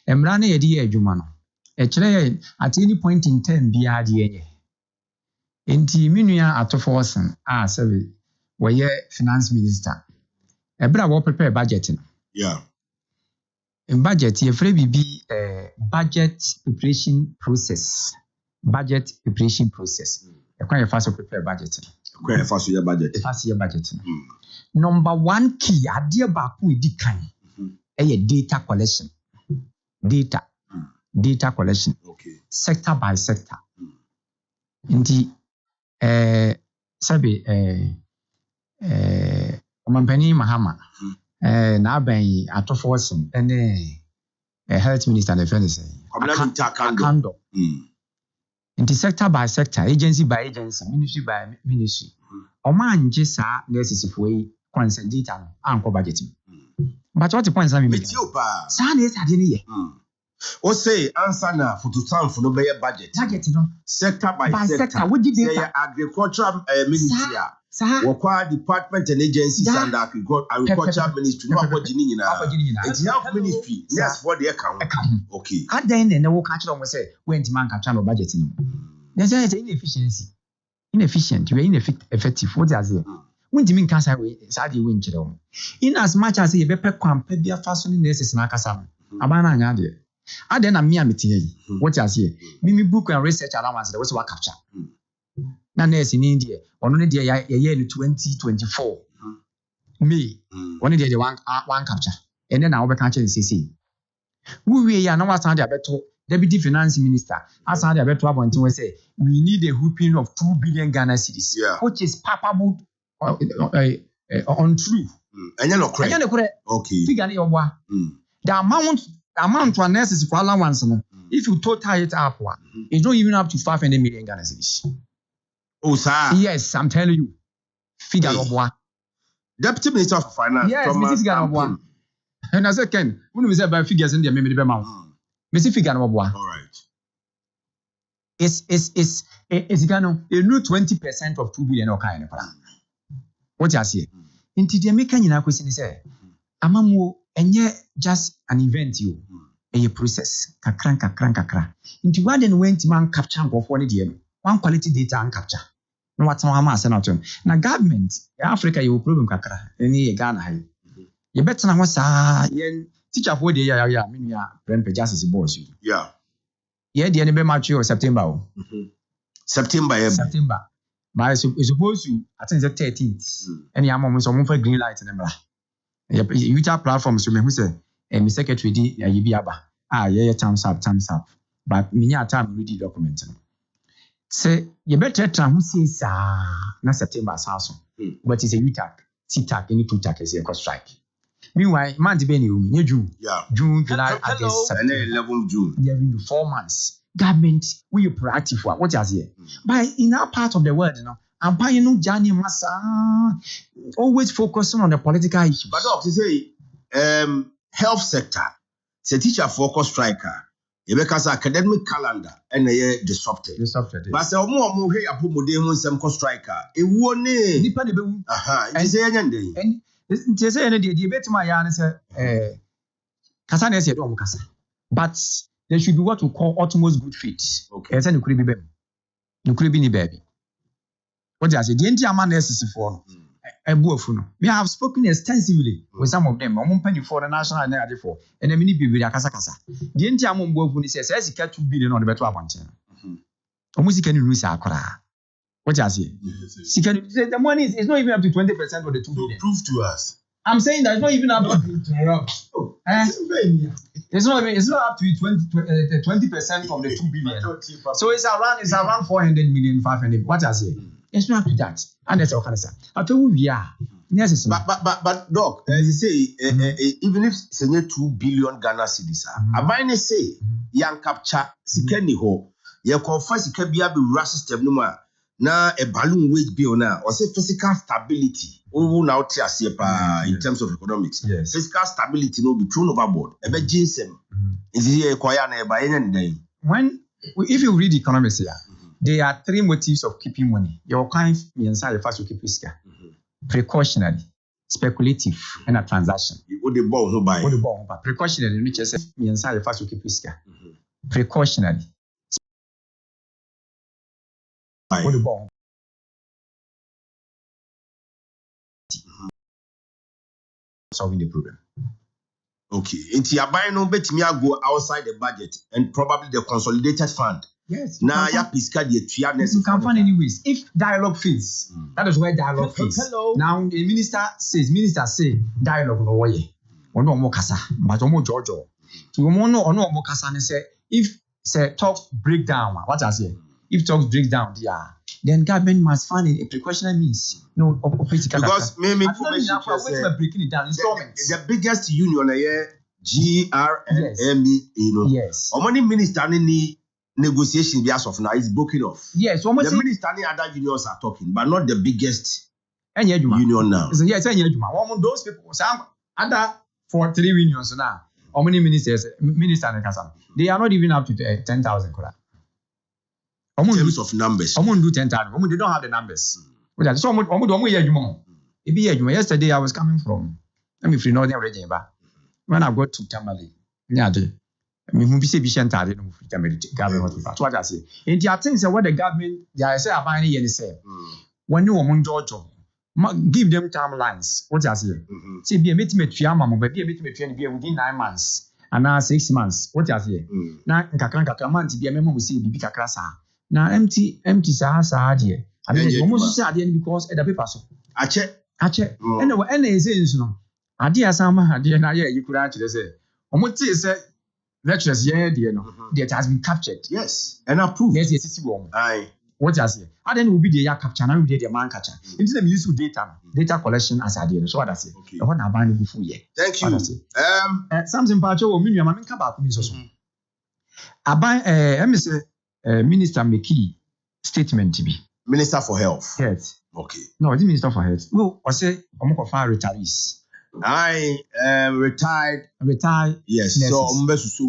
Emra na yede ye adwuma no. E kire ye at any point in time bia de ye. Enti minua atofosen a sebe wo ye finance minister. Ebra wo prepare budget no. In budget ye free bibi budget preparation process. Budget preparation process. Ekwan ye fast prepare budget. Ekwan ye fast your budget. Fast your budget. Number one key idea ba ku edi kan. Data collection. Data collection. Okay. Sector by sector. Inti sabi Omampani Mahama na aban atoforsen ene health minister na friend say akando. Inti sector by sector, agency by agency, ministry by ministry. Oma anje sa nurses for consent data no anko budget. But what the point am me? Sa na esa de ne ye. O say answer na for to time for no be budget. Budget no. Sector by sector. What did they say agricultural ministry? Wakwa department and agencies and agriculture ministry. No about jini nyina. It's health ministry. Yes, for the account. Okay. At the end, and we catch on. We say when the man catch on budget. There's an inefficiency. Inefficient. We are ineffective. What does it? When the mean cancer we sadi win chiro. In as much as you be kwampe bia fasoning nurses na kasa. Abana nya de. Ade na me ameti what does here? Me book and research allowance there was what capture. Na nurse in India. Ono ne de ya year 2024 May one dey the one capture and then I will catch and say we ya na wasan dey abeto deputy finance minister asan dey abeto abontin we say we need a whooping of 2 billion Ghana cedis which is palpable untrue enye no correct okay figure na oboa the amount to nurses for allowance no if you total it up it's not even up to 500 million Ghana cedis. Oh, sir. Yes, I'm telling you. Figure of what? Deputy Minister of Finance. Yes, Mr. Figure of what? And I said, Ken, when we say about figures in the maybe the amount. Mr. Figure of what? All right. It's gonna a new 20% of 2 billion or kind of what you say? Into the American in a question is Amamu and just an event you a process kakra. Into what then went man capture of one idea. One quality data and capture. No what's no ama send out to him. Now government Africa you problem kakra. Any Ghana high. You better na wasa yen teacher for the ya me ya grandpa justice boss you. Yeah. Yeah, the enemy match you September. September. But it's supposed to I think the 13th. Any amount so for green light in them. Utah platform so me who say my secretary di ya yibiaba. Yeah, thumbs up. But me ya time read document. Say you better try who says na September asaso. But it's a UTAC, TTAC, any TTAC is a strike. Meanwhile, man be ni June. Yeah. June, July, August, September. 11 June. There will be 4 months. Government we are proactive for what is here. But in our part of the world, I'm buying no journey massa. Always focusing on the political issues. But doc, you say health sector, say teacher focus striker. Because academic calendar and they disrupted. But say omo hwe apomode hu nsem ko striker. Ewo ne nipa ne bewu. And say nyande. And they say na dey betima ya ne say kasa na say do kasa. But there should be what we call utmost good faith. Okay. Say nukuri bi bem. Nukuri bi ni baby. What do I say? The entire man necessary for me, I have spoken extensively with some of them. I'm penny for the national and the for and a mini baby kasa. The entire mumbo says, as he got 2 billion on the better one. Almost can lose our cra. What do I say? The money is not even up to 20% of the 2 billion. Prove to us. I'm saying that it's not even up to it's not up to 20% of the 2 billion. So it's around 400 million, 500. What I say? It's not up to that. And that's all kind of stuff. I told you, yeah. But doc, as you say, even if it's 2 billion Ghana cedis, I might say, young capture, Sikeni ho, you confess it can be a rush system no more. Now a balloon wage bill now, or say physical stability. Oh, now in terms of economics. Yes. Physical stability no be thrown overboard. A bit ginseng. Is here a by any day. If you read economics here, there are 3 motives of keeping money. Your kind inside the first to keep risk. Precautionary, speculative, and a transaction. What the ball who buy? Precautionary, which is inside the first to keep risk. Precautionary. What the ball? Solving the problem. Okay. Into your buying no bet me go outside the budget and probably the consolidated fund. Yes. Na ya piska de tua nurses. You can find any ways. If dialogue fits, that is where dialogue fits. Hello. Now the minister say dialogue no way. Ono omo kasa, but omo jojo. Ti omo no ono omo kasa ne say if say talks break down, what I say? If talks break down, then government must find a precautionary means. No, because maybe information breaking it down installments. The biggest union here, GRME, you know. Yes. How many minister ni negotiation as of now is broken off? Yes. The minister and other unions are talking, but not the biggest union now. So yes, those people, some other 43 unions now. How many ministers they are not even up to 10,000. In terms of numbers. They don't have the numbers. So yesterday I was coming from northern region. When I got to Tamale, so what I say. And there are things that what the government they are say about any say. When you give them timelines. What I say. See, be a meeting with Fiamma, but be a meeting within 9 months and now 6 months. What I say. Now, Kakanka be a memo we see Bibi Kakrasa. Now, empty Sahadi. I mean, almost sad because at the paper. Ache. Anyway, any is no. Adia Sama, Adia Naya, you could actually say. Almost say, lectures, dear, no, that has been captured. Yes, and approved. Yes, it's wrong. Aye. What I say. And then will be the capture, and we did the man catcher. Into the use of data collection as I did. So what I say. Okay. The one I banned before ye. Thank you. Something about your meaning, I'm coming back. I buy Minister McKee statement to be. Minister for Health. Yes. Okay. No, it's Minister for Health. No, I say I'm going to fire retirees. I retired. Yes. Nurses. So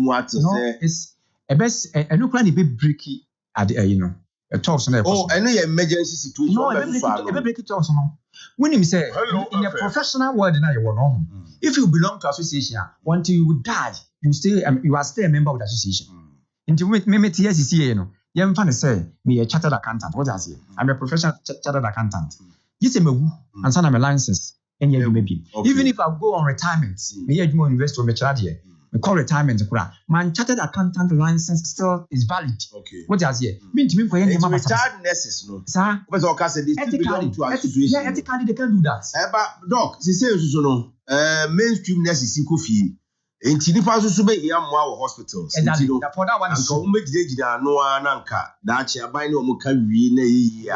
it's a best. I no plan to be breaky at the talks on that. Oh, I know your emergency situation. No, I break it talks no. When him say in a professional world now you know. If you belong to association, until you die, you are still a member of the association. Into me TSC, you fan say me a chartered accountant. What I say? I'm a professional chartered accountant. You say me who and son I'm a license. And yeah, maybe even if I go on retirement, me more investor me charge here. We call retirement my chartered accountant license still is valid. Okay. What I say? Mean to me for any retired nurses, no. Sir, because all case they still belong to our situation. Yeah, ethically they can do that. But doc, she says so no. Mainstream nurses iko fie. Enti nipa so be here mo our hospitals. Exactly. For that one is so make the no ananka. That che aban no mo ka wie na yi.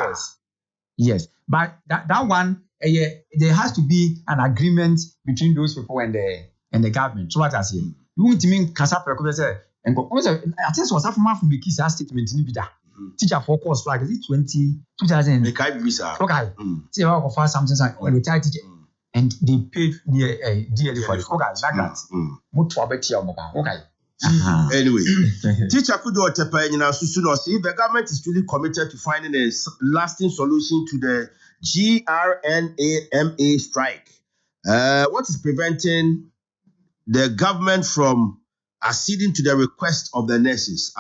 Yes. But that one there has to be an agreement between those people and the government. So what I say, you won't mean Casa say and go. I think was half from the kiss statement in Bida. Teacher for course flag is it 2000? The Kai visa. Okay. See how offer something when retired teacher and they paid dearly for it. Okay, like that. What to bet here, okay. Anyway, teacher could do a if the government is really committed to finding a lasting solution to the GRNAMA strike. What is preventing the government from acceding to the request of the nurses?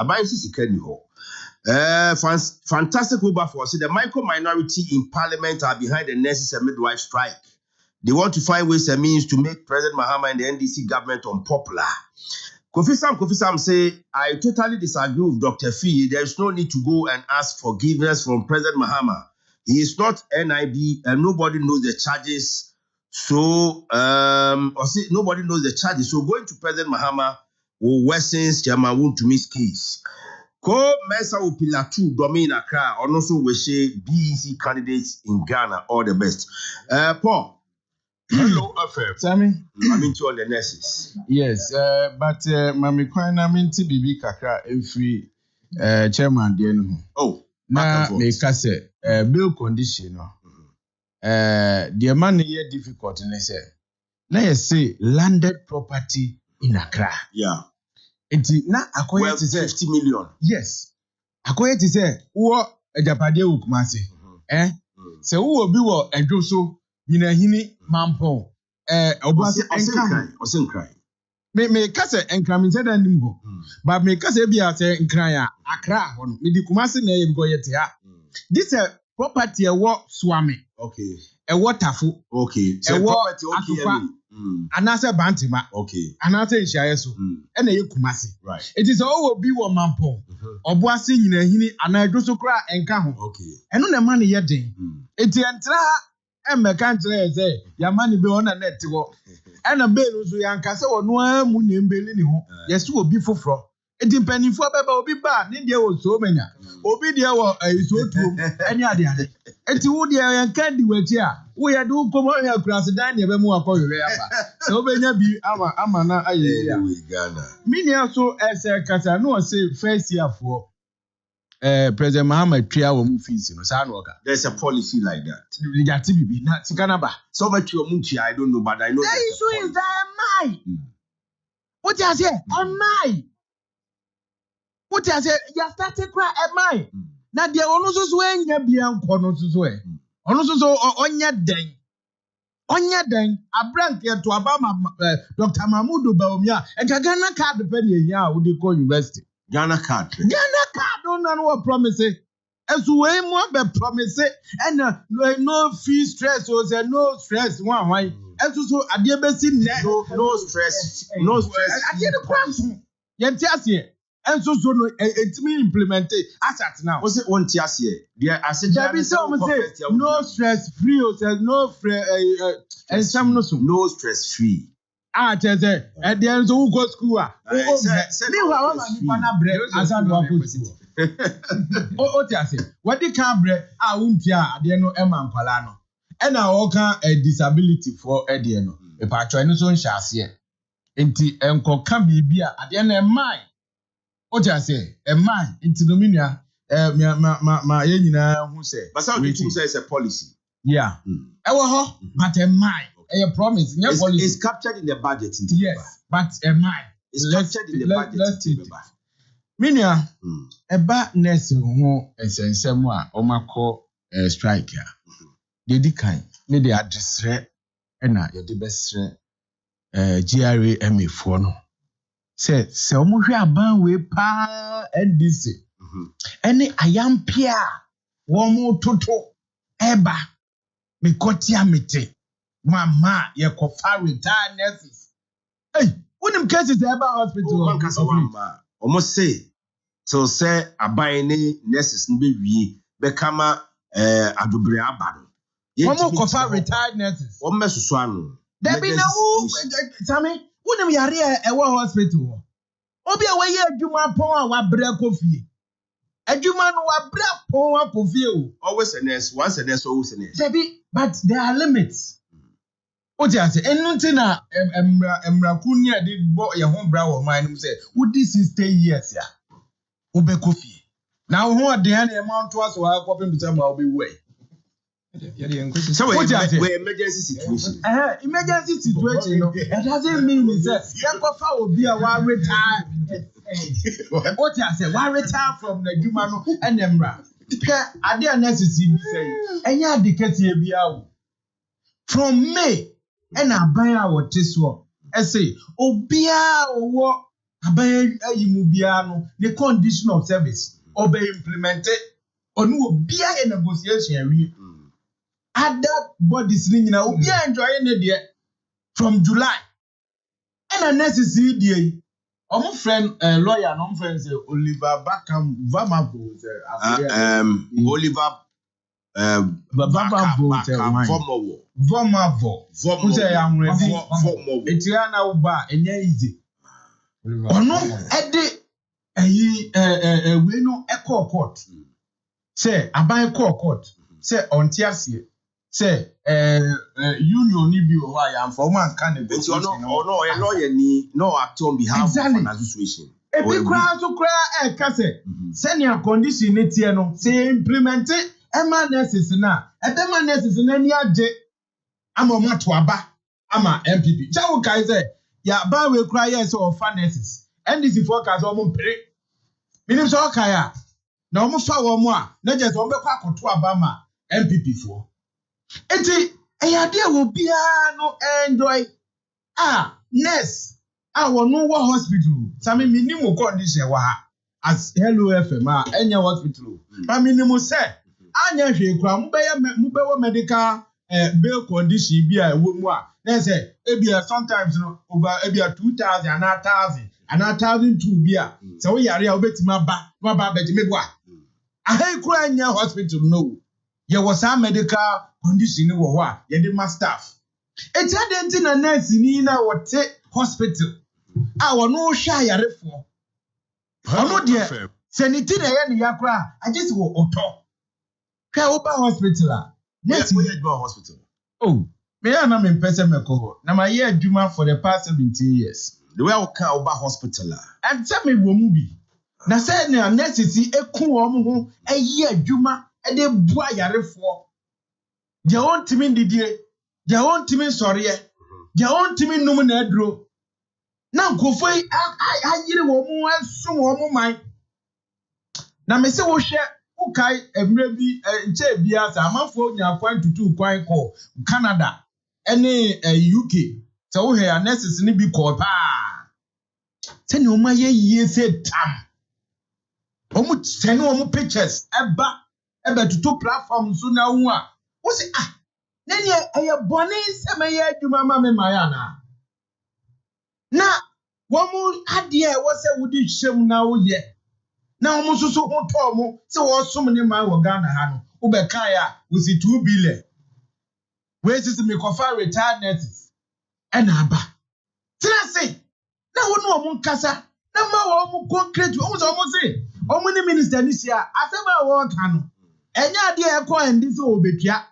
Fantastic Wilberforce said the micro minority in parliament are behind the nurses and midwife strike. They want to find ways and means to make President Mahama and the NDC government unpopular. Kofi Sam say, I totally disagree with Dr. Fee. There is no need to go and ask forgiveness from President Mahama. He is not NIB and nobody knows the charges. So, nobody knows the charges. So going to President Mahama will worsen Chairman Wuntumi's case. Ko Mesa Upilatu Domin Accra and also we say BEC candidates in Ghana. All the best. Paul. Hello, FM. Sammy, I'm into all the nurses. Yes, but Mami Kwana minti bibi kakra every chairman denu. Oh, na me kase bill condition no. The man here difficult in say. Let us say landed property in Accra. Yeah. Enti na akoye to say 50 million. Yes. Akoye to say wo ejapade ukumase. Se wo obi wo edwo so hini mampo obase osenkran me kase enkran me say dan nim ho but me kase bia say enkran a Accra ho no me di kumase na ye because yete ha this property e wo Swami. Okay. Tafo. Okay. So property okay. Anase Bantima. Okay. Anase Ishayeso. And a Kumasi. Right. It is all be one mampo. Obuasi nyina hini anadoso kra enka ho. Okay. Eno na man ye den. Enti entra emeka nkyere say ya man be on na net wo. Ena be no so yanka se wono amu na embeli ni ho. Yeso obi foforo. Enti mpanifo beba obi ba ne de wo so manya. Obi de wo so tuom ene ade. Enti wo de yanka di wachi a wo ye do komo ya kurase dan ne be mu akoyore aba. Se obenya bi ama na aye ya. Ghana. Mini also ese kasa no say first year for President Muhammad Tria wo mu fees no sa no ka. There's a policy like that. Yati bibi na sikana ba. So much your munchi I don't know but I know that issue is that am I. What you say? Am I? What you say? You started cry am I? Na dia onu so enya bia nko no so e. Onu so onya den. Onya den abrank ye to abama Dr. Mahmoud Baumia enka Ghana card pe ne ehia wo dey go university. Ghana card don't know what promise. As we more be promise and no fee stress or say no stress one why. As so adie be si no stress. Adie the problem. Yenti ase. And so no etimi implement as at now. Was it one tias here? There as there be some say no stress free or say no free and some no stress free. Tell say at the end so go school me wa ma ni pana bread asa do apoti o ti ase what the can bread untia ade no e man kwala no e na o kan disability for e de no e pa twa no so nhya ase enti enko ka bibia ade na e man o ti ase e man enti no minua ma ye nyina hu se but how do you say it's a policy yeah e wo ho but e man a promise. It's captured in the budget. Yes, but a mine. It's captured in the budget. Minia, a bad nurse who is a semwa or macro strike. They decline. They address and not your best GRA MA for no. Say, so much about we pa and this. Any I am Pia, one more toto, eba, me kotia mete. Mama, you could retired nurses. Hey, when them cases about hospital, one case almost say so say a buy any nurses be become adubre abado. One more could retired nurses. One mess swano. There be no Sammy, when them yare a war hospital. Obi away Juma Pon wa break coffee. A Juma wa break Pon coffee. Always a nurse, once a nurse, always a nurse. But there are limits. What you say? Anything emra kunya did bo your home brow or mine say, would this is 10 years ya? Ube coffee. Now who are the amount to us while copying the time I'll be way. So we're emergency situation. Emergency situation. It doesn't mean it's that Kofa will be a one retire. What you say? One retire from the Jumano and Emra. Are there necessary say? And ya the case here be out. From May. And I buy our this one. I say, Obia or what? I buy a Mubiano, the condition of service, or be implemented, or no be a negotiation. Other bodies ringing now, be enjoying it from July. And a necessary day. My friend, lawyer, no friends, Oliver Backham, Vamapo, Oliver. Vomavo. I'm ready. Etiana uba enye easy. Ono ede we no echo court. Say aban court. Say ontiasie. Say union ni bi o ya am for man kan e. Enti ono e lawyer ni no act on behalf of an association. E bi kra so kra e ka say senior condition ne tie no say implement Emma nurses na Emma nurses na ni aje ama mato aba ama MPP chawo kai say ya ba we kra yes of nurses NDC forecast o mo mpere minim so kai a na o mo fa wo mo a na je so o bekwa akoto aba ma MPP fo enti eyade wo bia no enjoy nurse wo no wo hospital sami minim condition wa as Hello FM enya hospital ba minim say anya hwe kura mubewo medical bail condition be a woman. They say, sometimes over 2,000 and 1,000 and 1,002 beer. So we are real bit my back, me boy. I hate crying your hospital. No, there was some medical condition. What you did my staff. It's a dent in a nurse in our hospital. I will no shy a reform. Oh no, dear. Send it in a yakra. I just go auto. Oba hospital. Yes, we go hospital. Oh, me and I'm in person. Now my year Juma for the past 17 years. The way I can Oba hospital. And tell me what movie. Now say na necessity e ku omo ho e year Juma e de bua yare for. They want me didie. They want me sorry. They want me num na adro. Now go for I yire wo mu asum wo mu man. Na me se wo hwe ukai emre bi nche bia sa amanfo nya kwan tutu kwan ko Canada ene UK. So wo he anesses ni bi ko pa. Se ni o ma ye yie se tam. Omu send omu pictures eba tutu platform so na hu a. Wo se nani eye bone se me ye adwuma ma me mayana. Na womu ade e wo se wudi hwem na wo ye. Na omu susu ho to mu se wo som ni man wo Ghana ha no. Wo be kai a wo si 2 billion. We sisi me kofa retired nurses. E na aba. Tina se na wo no omu nkasa na ma wo omu concrete omu so omu se omu ni minister ni sia asema wo ka no. Enya ade e ko endi so obetua.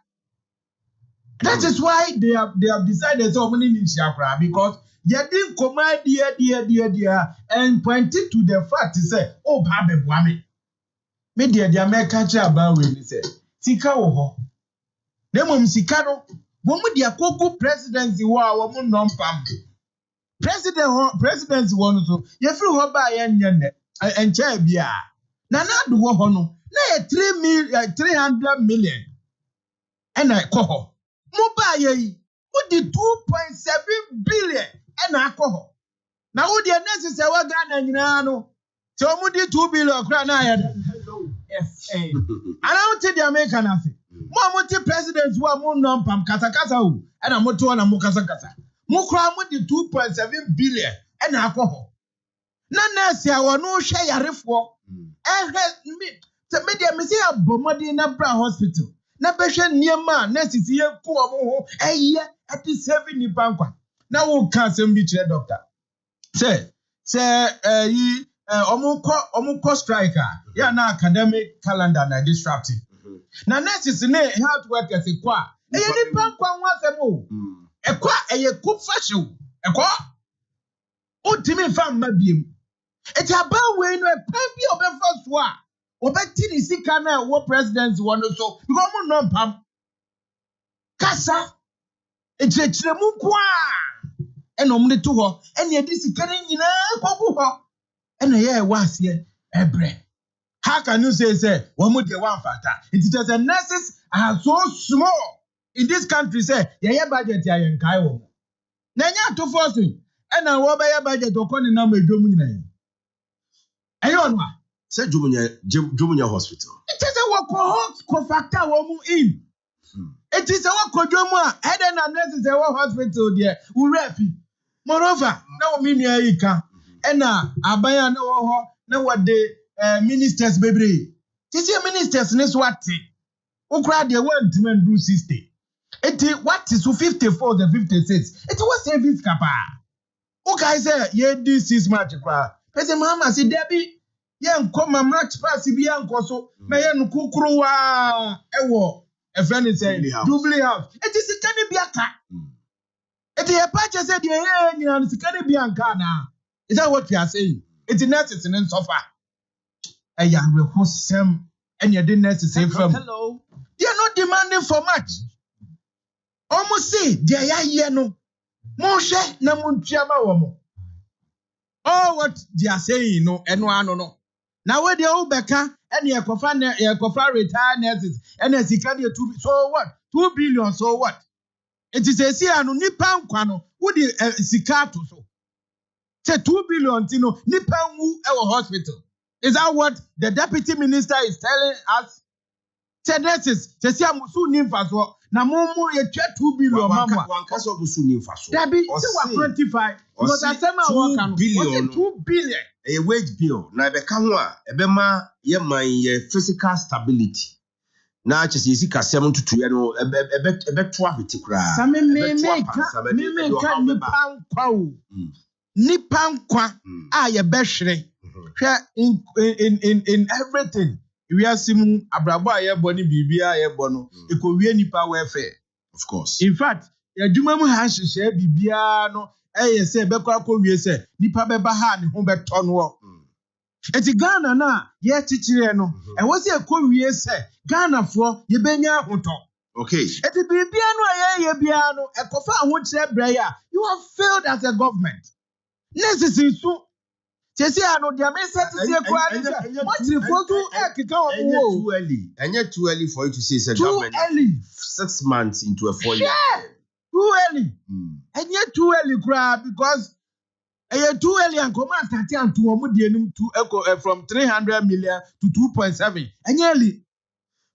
That is why they have decided so many in Shakra because you didn't command dear and pointed to the fact to say, oh, Babe Wame. Me dear American about when he said, Sika oho. Nemum Sikano, woman dear Coco presidency war woman non pam. Presidency one so, you flew her by and chair beer. Nana do hono, nay 300 million. And I call. Mobile, what the 2.7 billion and alcohol. Now, what the necessary Ghana, no. So, what the 2 billion crown I had. Yes, and I don't tell the American nothing. More presidents who are more non pam Kasakasa, and I'm not one of Mukasakasa. Mukram with the 2.7 billion and alcohol. None say I will no share a reform. And me, the media, Missy, a Bomadina Bra Hospital. Na beshe niema nurses ye ku omo ho eye ati 7 ni pankwa na wo kan sem bi kire doctor say yi omo ko striker ya na academic calendar na disrupting na nurses ne health workers kwa eye ni pankwa nwasem o ekwa eye ku fashion ekwa utimi fam mabiem eti aba we no ekwan bi obefa so a obeti ni sika na wo president one so because mo no pam kasa echechire mu kwa eno mo de to ho ene edi sika ni nyina kwaku ho ene ye wase ebre. How can you say one more de one factor? It is the nurses are so small in this country say ye budget ya yen kai wo na nya to force ena wo ba ye budget okoni na medwom nyina ayo no Say Jumunya Hospital. It is a work factor woman in. It is a work Jomua, Eden and nurses a hospital there. Urefi. Moreover, no miniaika. Ena abaya no what the ministers baby. This year ministers next what Ukra they want to do 60. It what is 54 the 56. It was service kapa. Okay, say ye this 6 months. Pese mama si Debbie. Yen koma match pass bi anko so me yen kukuruwa ewo e friend say doubly house it is sikani bi aka it e pa che say de ye nyina sikani bi anka na is that what you are saying it is necessary in suffer e ya rehosem enye de necessary from hello they are not demanding for much almost say de ya ye no mo hwe na mo ntuaba wo mo all what they are saying no eno ano no. Now where the old Becca and your cofa retired nurses and as he can 2 so what 2 billion so what it is a sea no nipan kwano who the sikato so say 2 billion tino nipan wu our hospital is that what the deputy minister is telling us Nurses, say amusu ni mfaso na mumu ye 2 billion mama. One case of musu ni mfaso. That be say 25. Because I say ma work 2 billion. A wage bill. Na be ka ho a ebema ye man ye physical stability. Na chese isi kasem tutu ye no ebe to ahwete kura. Sa me ka nipa nkwa a ye behwere. Hwe in everything. We are simu abrabo aye boni bibia aye bono ekowie nipa welfare. Of course. In fact, adwuma mu ha hyehyɛ bibia no say bekwa wie say nipa beba ha ne ho beto no. Eti Ghana na ye chichire no e wo say ekowie say Ghana fo ye benya ahoto. Okay. Eti bibia no ye bia no ekofa ahokyere bra ya, you have failed as a government. Necessary so Chesi ano dia me set to say kwa what report to ekika owo. Too early for you to say it's government. Too early. 6 months into a 4 year. Yeah. Too early. Enye too early kra because too early and come start and to omo die nim to from 300 million to 2.7. Enye early.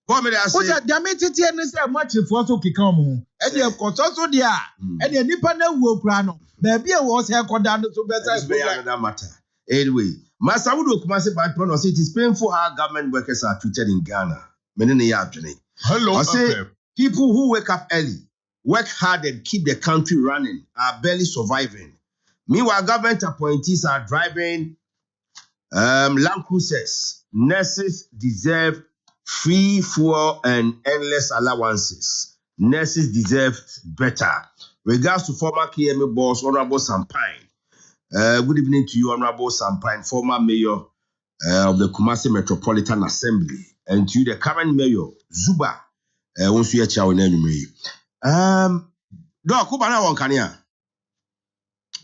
What me dey say? Oja dia me tete ne say much report to kika omo. E dey kotoso dia. E dey nipa na wuo kra no. Ba bia wo say koda no so better another matter. Anyway, Master Wood Kumasi by pronounce it is painful how government workers are treated in Ghana. Hello, I say people who wake up early, work hard and keep the country running are barely surviving. Meanwhile, government appointees are driving Land Cruisers. Nurses deserve free fuel and endless allowances. Nurses deserve better. Regards to former KMA boss, Honorable Sampine. Good evening to you, Honorable Sampine, former mayor of the Kumasi Metropolitan Assembly, and to you, the current mayor, Zuba. Once you hear Doc, who bana wakania?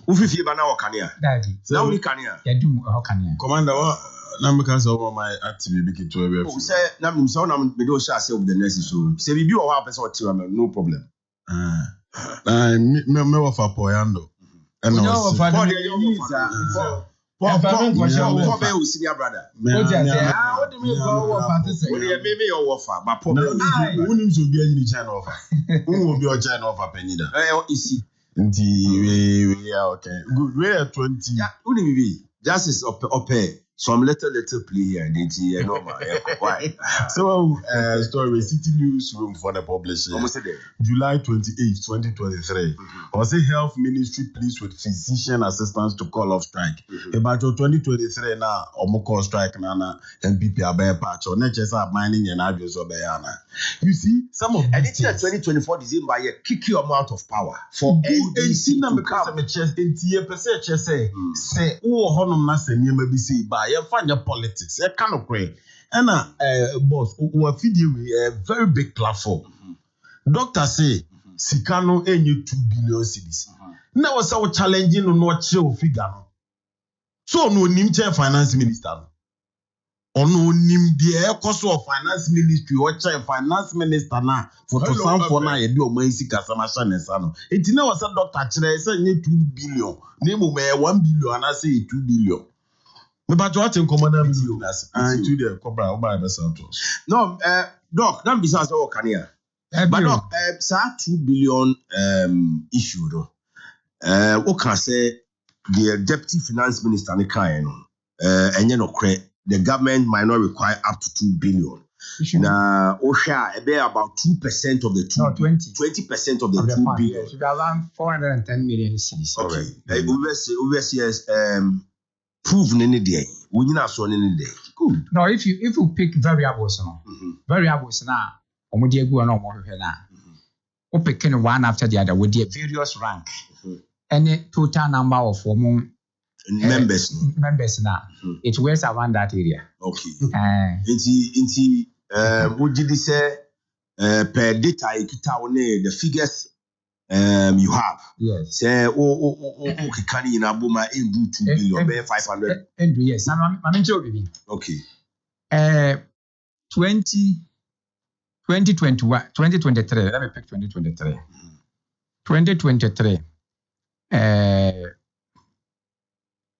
Ufifi bana wakania? Daddy. Now we kania. Ya do wakania. Commander, na me can over my active big to every. Oh, say na me so na me do share say with the nurses so. Say bibi o wa person o no problem. Me offer poyando. And no, Paul senior brother. What do you mean maybe your offer, but Paul wouldn't be any channel offer. Who will be your channel offer, Penida? Easy. We are okay. Good. We are 20. Yeah, wouldn't be justice up some little play here. Why? So, story City Newsroom for the publisher. July 28, 2023. I say Health Ministry pleased with physician assistants to call off strike. About 2023 now, call strike na MPP abe patch or not just mining and address of Bayana. You see, some of and it's 2024 December you kick your amount of power for NDC to come. Say, oh, honor na se niema bi say ba ye fanya politics. E kind of pray. And boss, we feed you a very big platform. Doctor say, Sikano enye 2 billion cedis. Now was our challenging on what show figure. So no nimche finance minister. Ono nim the cost of finance ministry or finance minister na for to some for na ye do omansi kasama sha no. Enti na was a doctor kire say nye 2 billion. Name me 1 billion and I say 2 billion. But what in commander video and to the cobra over the Santos. No, doc, that business all can here. But doc, 2 billion issue though. What can say the deputy finance minister and the government might not require up to 2 billion. Now, Osha, about 2% of the 20% of the 2 billion. It should be around 410 million cities. Okay. Overseas, proven any day. We need not any day. Good. Now, if you pick variables, variables now, omudia go no more here now. O picking one after the other with the various rank. Any total number of members now. It works around that area. Okay. Would you say per data the figures you have? Yes. Say okay, can you na boma in 2 billion 500? And yes, I'm baby. Okay. 2021, 2023. Let me pick 2023. 2023.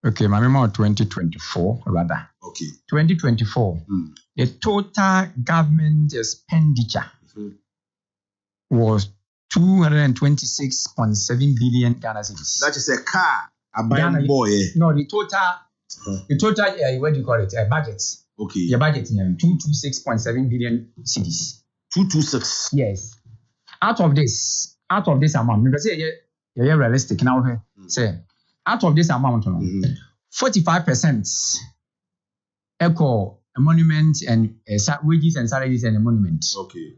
Okay, my memo 2024 rather. Okay. 2024, the total government expenditure was 226.7 billion Ghana cedis. That is a car, a buying boy. No, the total, what do you call it? Budget. Okay. Your budget, 226.7 billion cedis. 226. Yes. Out of this amount, because you're realistic now. Say, out of this amount, 45% echo a monument and wages and salaries and a monument. Okay.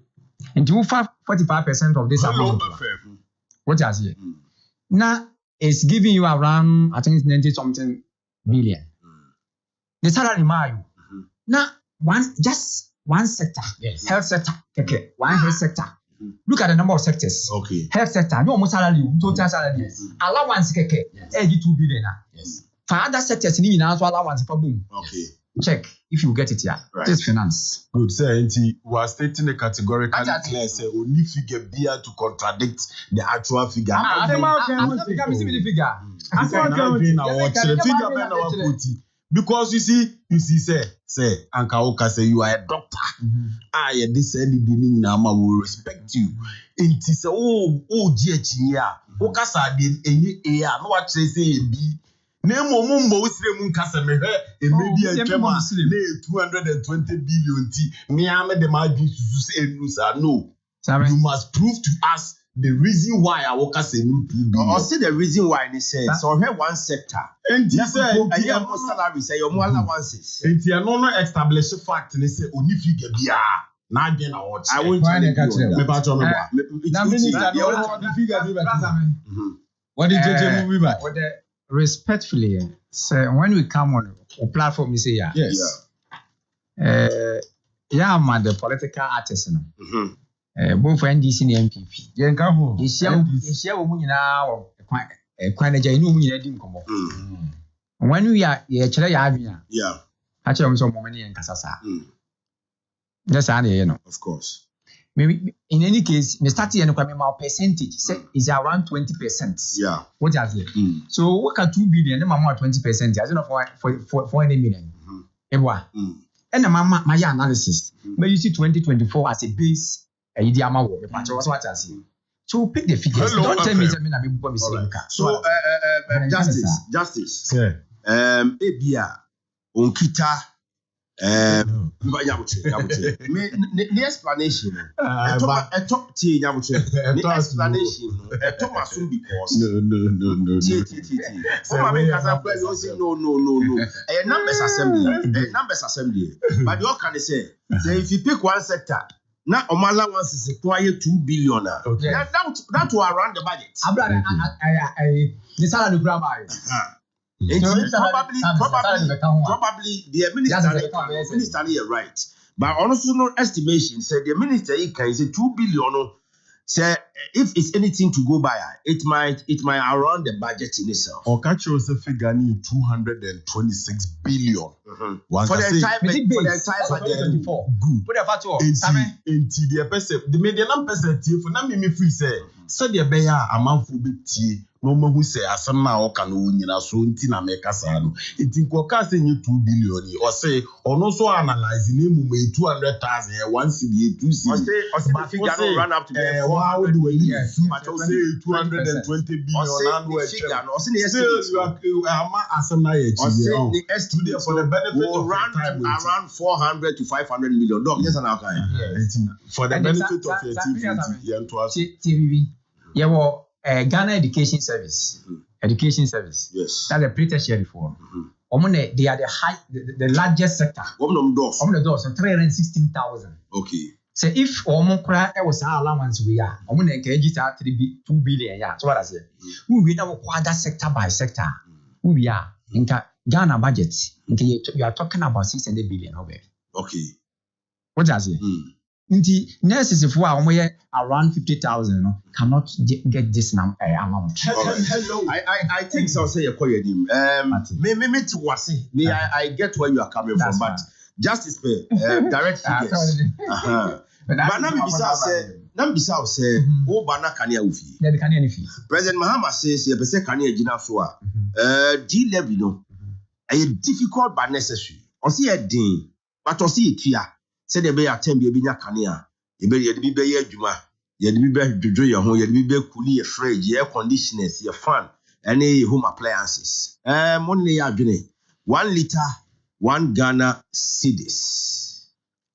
And you 45% of this amount. What is here? Now it's giving you around, I think it's 90 something billion. The salary mayu. Now just one sector, yes. Health sector, okay, one health sector. Look at the number of sectors. Okay. Health sector, no more salary, total salary. Yes. Allowance, okay, 82 billion. Yes. For other sectors, you need also allowance for boom. Okay. Check if you get it here. Right. This is finance. Good. Say, we are stating a categorical clear. Say, only figure beer to contradict the actual figure. Because you see, say, Anka Oka say you are a doctor. I this anything Nama will respect you. And it is GH Oka sa din no what say be. Name Mumbo Muslim Casame, and maybe a German 220 billion tea. Me, I'm the margin to say, no. You must prove to us the reason why I work as a new or see the reason why they say so here one sector. And he said, I have more salary, say your more allowances. And you are not established fact, and they say, only figure be now again. I won't catch them. What did you move back? Respectfully, so when we come on a platform, you say, yes, I'm the political artist, both for NDC and MPP. You share now, quite a genuine. When we are yeah, actually, some money in Casasa. That's how of course. Maybe in any case, me start here no percentage say is around 20%. Yeah. What is it? So what can 2 billion? The mama 20%. I don't know for any million. Ebwa. And the mama my analysis. But you see 2024 as a base. Idiama wo. But what I see. So pick the figures. Don't tell me something that me So justice. Yeah. Ebia onkita. The explanation. The explanation. Because no. No. Numbers assembly. But you can say if you pick one sector. Now, Omala wants to acquire 2 billion. Okay. That will run the budget. The salary grandma. Probably the minister is right. But also no estimation said the minister can say 2 billion. Say if it's anything to go by, it might around the budget in itself. Or catch us a figure 226 billion. For the entire budget. Good. The person, the median person, for na me free say the bear amount for bit. No man who say asama o kanu nyina so nti na make asa no nti nkoka say 2 billion or say ono so analyze na mu 200,000 1 CBA 2 CBA or say the figure no run up to the how do we but I say 220 billion and we figure no say you ama asama ye chi the estimate for the benefit of time around 400 to 500 million dog yes and okay for the benefit of your TV yeah Ghana Education Service. Education Service. Yes. That's the pre-tertiary reform. They are the largest sector. The doors. So 316,000. Okay. So if Omokra was our allowance we are, engage 2 billion. Yeah. So what I say? We now acquire that sector by sector. We are in Ghana budget. You are talking about 600 billion. Okay. What does it? Nurses if we are around 50,000, cannot get this amount. Hello. I think so. Say you call your name. I get where you are coming from, but justice direct figures. But Nambisa say, "Oh, bana kania ufi." There kania ufi. President Mahama says, "You be say kania jina soa." D level no. A difficult but necessary. Or see a ding, but or see it here. Said the bay attend be a cania. You be a juma. You'd be to do your home, you'd be coolie a fridge, air conditioners, your fan, any home appliances. Money are doing 1 liter, 1 Ghana cedis.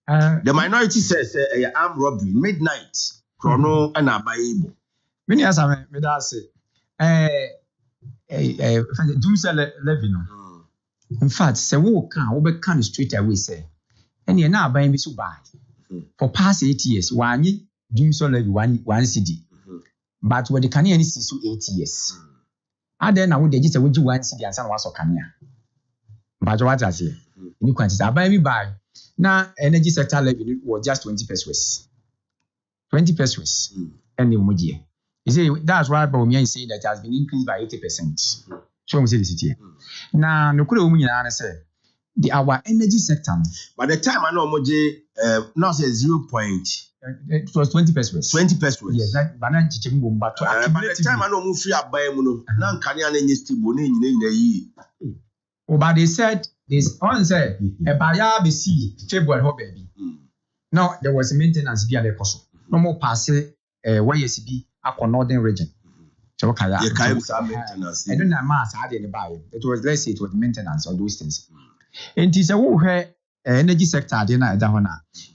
The minority says armed robbery, midnight, chrono and a Bible. Many as I may say, do sell levy. In fact, say, walk can straight away say, and you're now buying me so bad. For past 8 years, one doing so levy one CD. But where the Canadian is so 8 years. And then I would just say, would you 1 CD and some was of Canada? But what I say, you can't say, I buy me by now energy sector levy was just 20 pesos. 20 pesos. And the Mudia. You see, that's why Bohomia is saying that it has been increased by 80%. Show me the city. Now, no could woman say our energy sector. By the time I know Moji, now say 0. It was 20 pesos. 20 pesos. Yes, that banana chicken boom. But by the time I know move free up by Muno, now can you still bone in a year? Oh, but they said this on said a buyer be see February ho baby. Now there was a maintenance via the cost. No more pass where you see upon northern region. So kaya maintenance. I don't know mass had in the buy. It was let's say it was maintenance on those things. And it is a who energy sector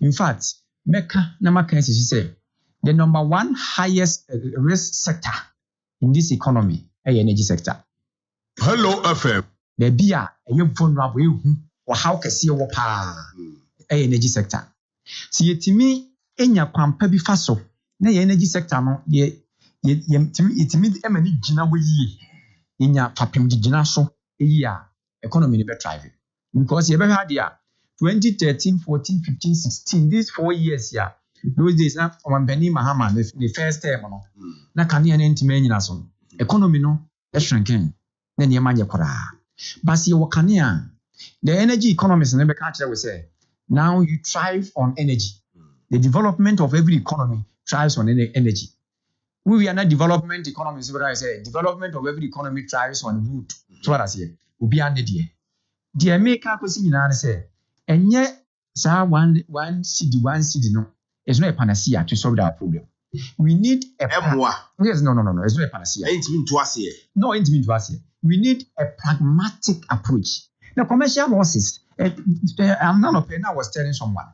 in fact, Mecca Namaka say the number 1 highest risk sector in this economy energy sector. Hello FM. The beer a vulnerable or how can see your energy sector. See to me enya kwampa bi faso na energy sector no it emani gina we yi enya papem gina so economy ni be thrive because you ever had 2013 14 15 16 these 4 years those days na Ombeni Mahama the first term no na kania na ntime nyina so economy no shrinking na ne manye kora but you kania the energy economists na be ka kire we say now you thrive on energy. The development of every economy thrives on energy. We are not development economies, but I say development of every economy thrives on wood. So what I say, we be an idea. The America question in answer, and yet, sir, one city no, it's not a panacea to solve that problem. We need a yes, no, it's not a panacea. Ain't mean to us here. No, ain't mean to us here. We need a pragmatic approach. Now, commercial losses. I'm not a pen. I was telling someone.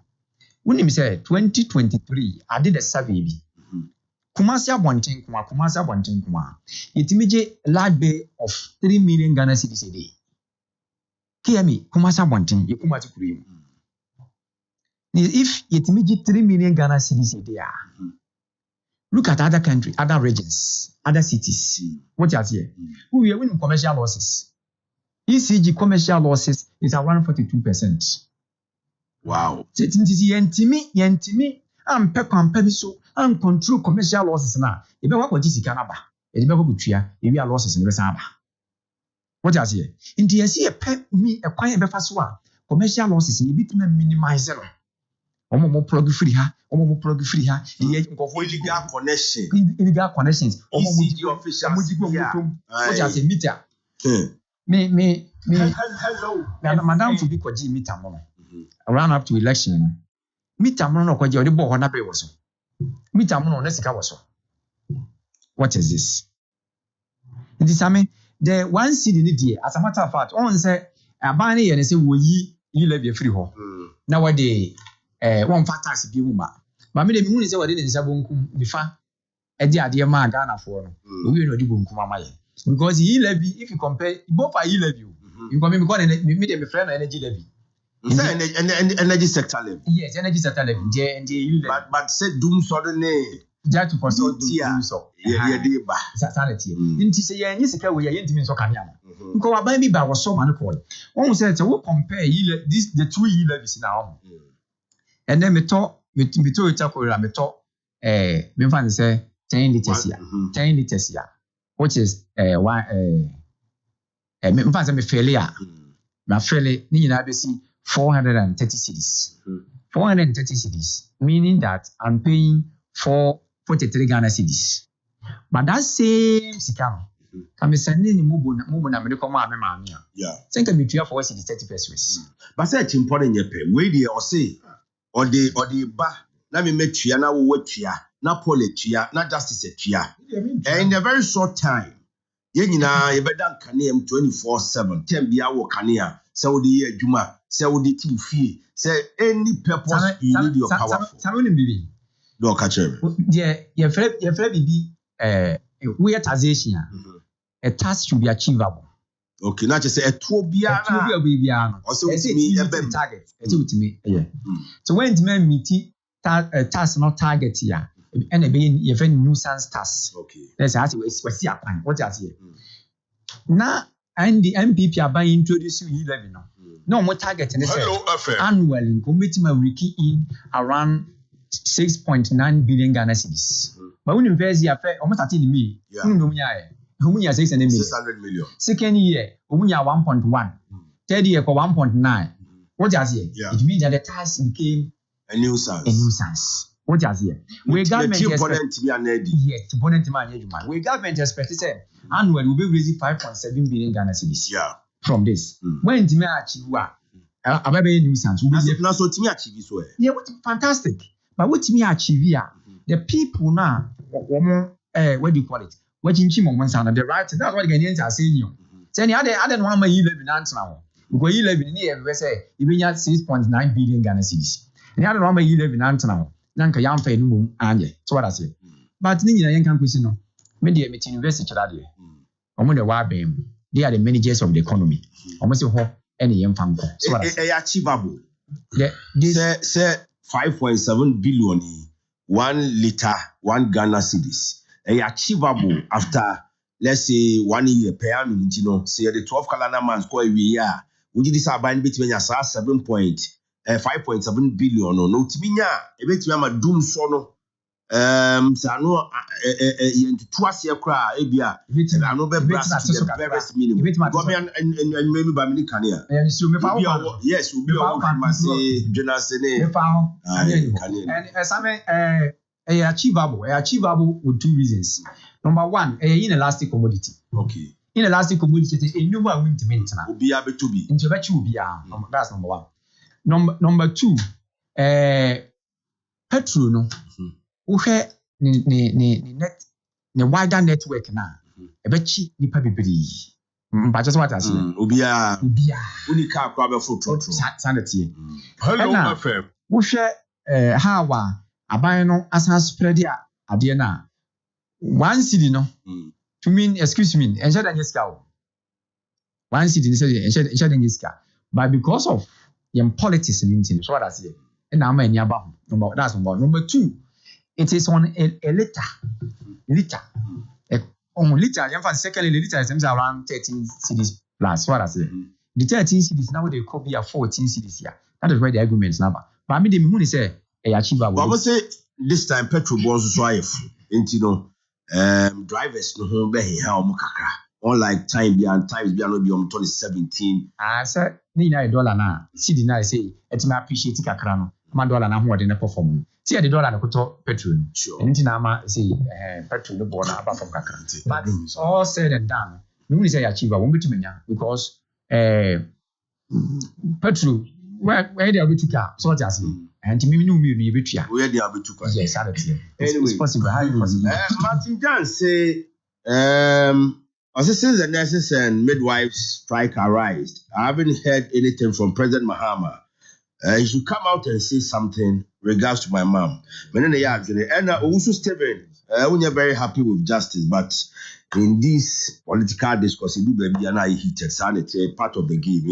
When he said 2023, I did a survey. Kumasi Abontin Kuma. It immediate large bay of 3 million Ghana cedis a day. Hear me, Kumasi Abontin, you Kumasi Kurim. If it immediate 3 million Ghana cedis a day, look at other countries, other regions, other cities. What you here? We are winning commercial losses. ECG commercial losses is around 42%. Wow. So it is yentimi am pe so am control commercial losses na. E be wa kwati sika na ba. E be ko butua, e wi losses ne be san ba. What you say? Inti yesi e pe mi e kwan e be fa so a commercial losses ni bitime minimize no. Omo plug free ha. The illegal connection. Illegal connections. ECG officials. What you say meter? Me. Hello. Madam to be kwaji meter mono. Around up to election. Meter mono no kwaji odi bo ho na be wo so. Meter mono na sika wo so. What is this? It is the one city ni die as a matter of fact on say aban ne ye say wo yi levy free ho. Na we dey one factors bi mu ba. Ma me de me hu ni say we dey nsa bonkum nifa e di ade ma Ghana fo no. We no di bonkum amaye. Because he levy, if you compare both are levy, you come because me friend energy levy. Energy sector levy. Yes, energy sector levy. But said doom suddenly. Just to consult doom so. Yeah, ba. Sanity. Inti say yen sika we yen timi so kanya no. Because wa ban bi ba was so man call. One say we compare this the two levies now. And then me to it akora me to me fan say 10 liters here. 10 liters here. Which is me fancy me failure. My failure ni na be see 430 cedis. 430 cedis, meaning that I'm paying 43 Ghana cedis. But that same sika Can be sending mubu na me come am ma me. Yeah. Think me tua for us 30 pesos. But say important ye pay. We dey or say or the ba na me metua na wo tua na politia na justice tua. And in a very short time ye nyina ye beda nkane 24/7 tem bia wo kanea say wo dey adwuma say wo dey ti fie say any purpose you need your power for. Samoni bibi. Do catch him. Yeah, your friend bibi we taxation. A task should be achievable. Okay, not just say a tobia na. Also with me a target. With me. Yeah. So when the man meet task not target here. And a being your friend nuisance task. Okay. Let's ask you what's your plan? What is here? Now and the MPP are by introducing you 11 now. No more target in the annually commitment will key in around 6.9 billion Ghana cedis. But when you invest here, almost at me, Humunya 600 million. Second year, Humunya 1.1. Third year, 1.9. What is here? It means that the task became a nuisance. What is here? We government We government expected annually will be raising 5.7 billion Ghana cedis. Yeah. From this. When the man achieve a nuisance. Now so to me achieve so. Yeah, what fantastic. But what me achieve here? The people now, what do you call it? Watching Chimo Monsana, the right. That's what the Ghanaians are saying. You say, I didn't want my 11 answer now. Because 11 years, we say, even at 6.9 billion Ghana cedis. And I don't want my 11 answer now. Nanka Yam Fay Moon, and so what I say. But Nina Yankan Kusino, Media Meet University, Omo the Wabem, they are the managers of the economy. Almost a hope any young family. So achievable. Say 5.7 billion, 1 liter, 1 Ghana cedis. Achievable after, let's say, 1 year per annum, say the 12 calendar months go a year. Would you decide buying between 5.7 billion or no? Timinya, a bit of a doom sono. Sano, twice a cry, Abia, I know better barest minimum. And maybe by many cania. Yes, we'll be all say, Jonas and as I achievable with 2 reasons. Number one, inelastic commodity. Okay. Inelastic commodity, a new one to maintain. Will be able to be. That's number one. Number two, petrol no. Uhe ni wider network na. Ebechi nipa bibiri. But just what I say. Ubia. Unika kwa be full throttle. Sanity. Hello, FM. Uhe hawa aban no asan spread ya ade na. One city no. To mean, excuse me, ensure that yeska. One city ensure that yeska. But because of your politics in India, so what I say. And I'm in Yaba. That's number two. It is on a liter. On liter, secondly, liter is around 13 cities plus. What I say. The 13 cities now they could be a 14 cities here. That is where the arguments number. But I mean, the money say achievable. But I would say this time petrol bonds so high. Drivers no home be here kakra. Unlike times beyond 2017. I said, Nina $1 na. CD na say, it's my appreciate kakra no. $1 na ho de na perform. See the dollar na koto petrol. Sure. Enti na ma say petrol no born apart from kakra. But all said and done, we say achieve one bit menya because petrol where they are to car so just and me no me betua. Where they are to car. Yes, anyway, it's possible. How possible? Martin Jan say since the nurses and midwives strike arise, I haven't heard anything from President Mahama. He should come out and say something regards to my mom. And also Stephen, we're very happy with justice, but in this political discourse, it will be an heated sanity, part of the game.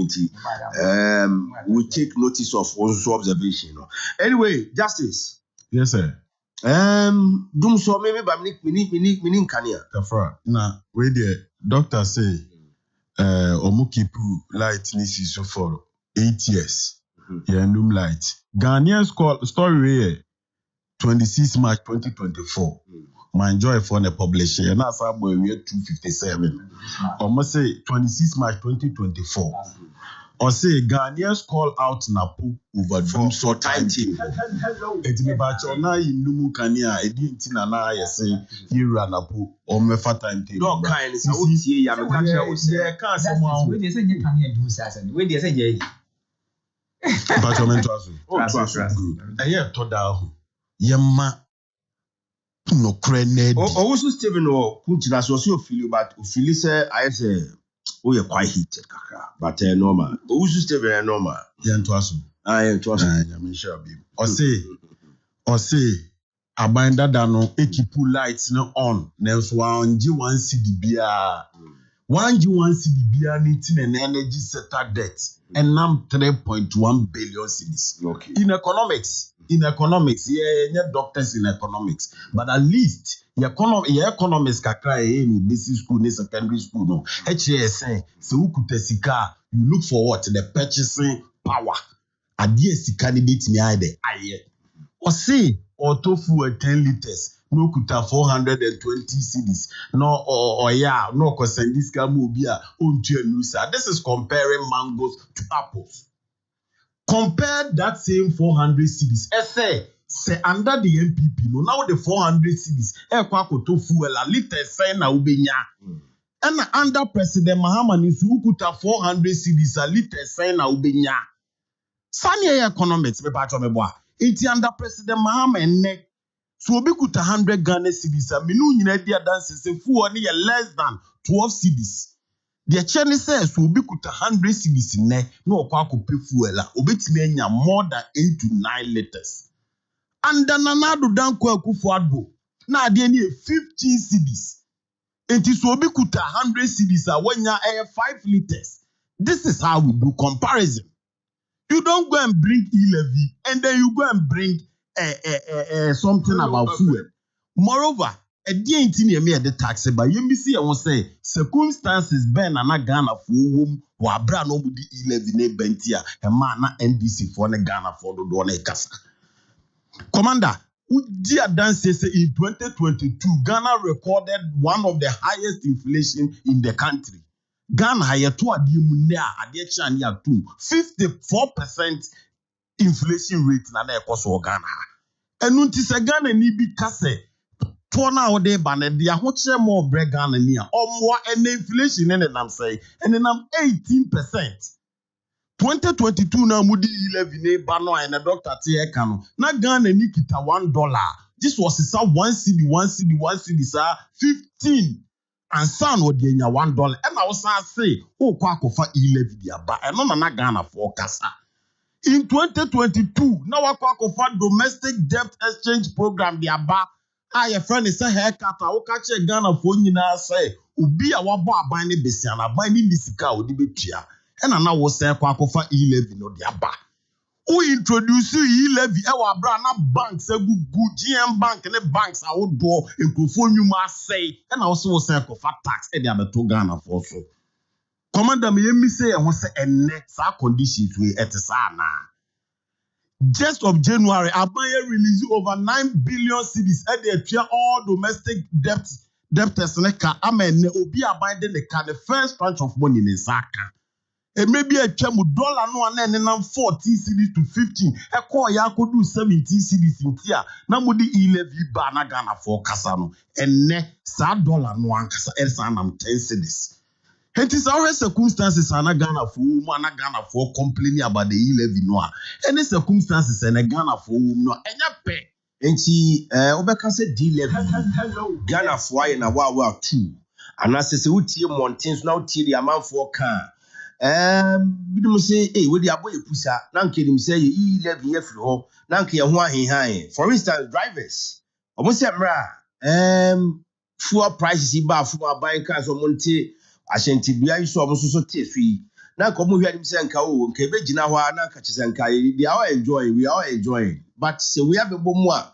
We take notice of also observation. Anyway, justice. Yes, sir. Doom so maybe by meaning Kania. Kafra. Now, where the doctor say, Omukipu light needs so for 8 years. Yeah, Noom light. Ghanaian story here, 26 March 2024. My enjoy for the publisher. And that's how we are 257. Almost say 26 March 2024. Or say Ghanaians call out Napo overdue so timetable. It me back on na inumu kania edinti na na say Ira Napo or mefa timetable. No kind is utie ya me catch you say can someone we dey say you can do say we dey say ye. But you mental so. Good. Eye to da ho. Yemma no crened. Also Stephen or Kuntina so feel but feel say I say we are quite heated but normal. Also Stephen normal. Yen to aso. I to aso. I sure be. Or say abanda da no ekipu lights no on. Na so anji one CD bia. One CD bia ni tin an energy sector debt. And now 3.1 billion cedis. Okay. In economics, yeah, doctors in economics, but at least economics kakra in basic school, ni secondary school, no. HSN, so who could tesika, you look for what? The purchasing power. Adie sika ni bit ni aide aye. Or say, or tofu at 10 liters. No kuta 420 cedis. No or yeah, no concern this camubia nusa. This is comparing mangoes to apples. Compare that same 400 cedis. Say under the MPP, no now the 400 cedis. Kwako fuel a liter say na ubenya. And under President Mahama Nisu kuta 400 cedis a liter say na ubenya. Sanya economics me pacho me boa. Inti under President Mahama ene. So obi kuta 100 Ghana cedis a minu nyina dia dance say fuel ni less than 12 cedis. The chairman says so obi kuta 100 cedis ne no okwa akope fuel a obetimi anya more than 8 to 9 liters. And Nanado Danko Akufo-Addo na ade ni 15 cedis. Enti so obi kuta 100 cedis a wanya 5 liters. This is how we do comparison. You don't go and bring e-levy and then you go and bring something about fuel. Moreover, a DNT near me at the tax, but you see, I will say circumstances ben and Ghana for whom or brand over the e-levy bentia and mana NDC for the Ghana for the Dona Casa. Commander, dear Dan says in 2022, Ghana recorded one of the highest inflation in the country. Ghana had 54% inflation rate na ekoso Ghana. Enu nti se Ghana ni bi kase to na wo de ba na dia ho kire mo bre Ghana ni a omwa en inflation ne nam say en nam 18%. 2022 na mudi 11 ne ba no en doctor te e ka no na Ghana ni kita $1. This was sa 1 cedi sa 15 and san wo de nya $1 e na wo san say o kwa akofa 11 dia ba eno na Ghana for kasa. In 2022, now we for domestic debt exchange program the aba. Your friend is a haircut. I will catch a Ghana for you now say, Ubi a wabo abani besiana, binding this cow the betia. And I now was say for e-levy no the aba. We introduce e-levy our brana banks, a good GM bank and the banks I would do in Kufon you must say, and also was say for tax and the other two Ghana for so. Commander me say I want say next conditions we etisana. Just of January, Abaya released over 9 billion cedis at the all domestic debtors neka amen obi abide the first tranche of money in Saka. It may be a chemu dollar no and then 14 cedis to 15. A call ya could do 17 cedis in tia. Namudi e-levy bana Ghana for Casano. And ne sa dollar no an kasa elsanam 10 cedis. It is our circumstances and a Ghana for whom and a Ghana for complaining about the e-levy noa. Any circumstances and a Ghana for whom no any pay. And she Obeka said D-levy Ghana for na wa 2. And as I say, mountains now till the amount for car. We don't say, hey, with the aboy pusa, Nanki him say, e-levy efro, Nanki a high. For instance, drivers. Almost fuel prices for buying cars or monte. Ashanti bia iso omusoso tefi na ko mu hwade mse nka o nka be gina ho na ka chese nka we are enjoying but say we have bomu a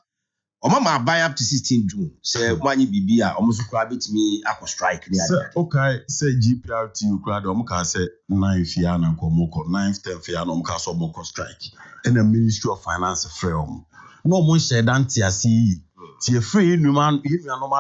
omama buy up to 16 June say manyi bibia omuso kra betimi akọ strike ni ade okay say GPRT you kra do omo ka say 9 fia na ko mo ko 9 10 fia na omo ka so mo ko strike and the Ministry of Finance free omo no mo share dan ti ase tie free normal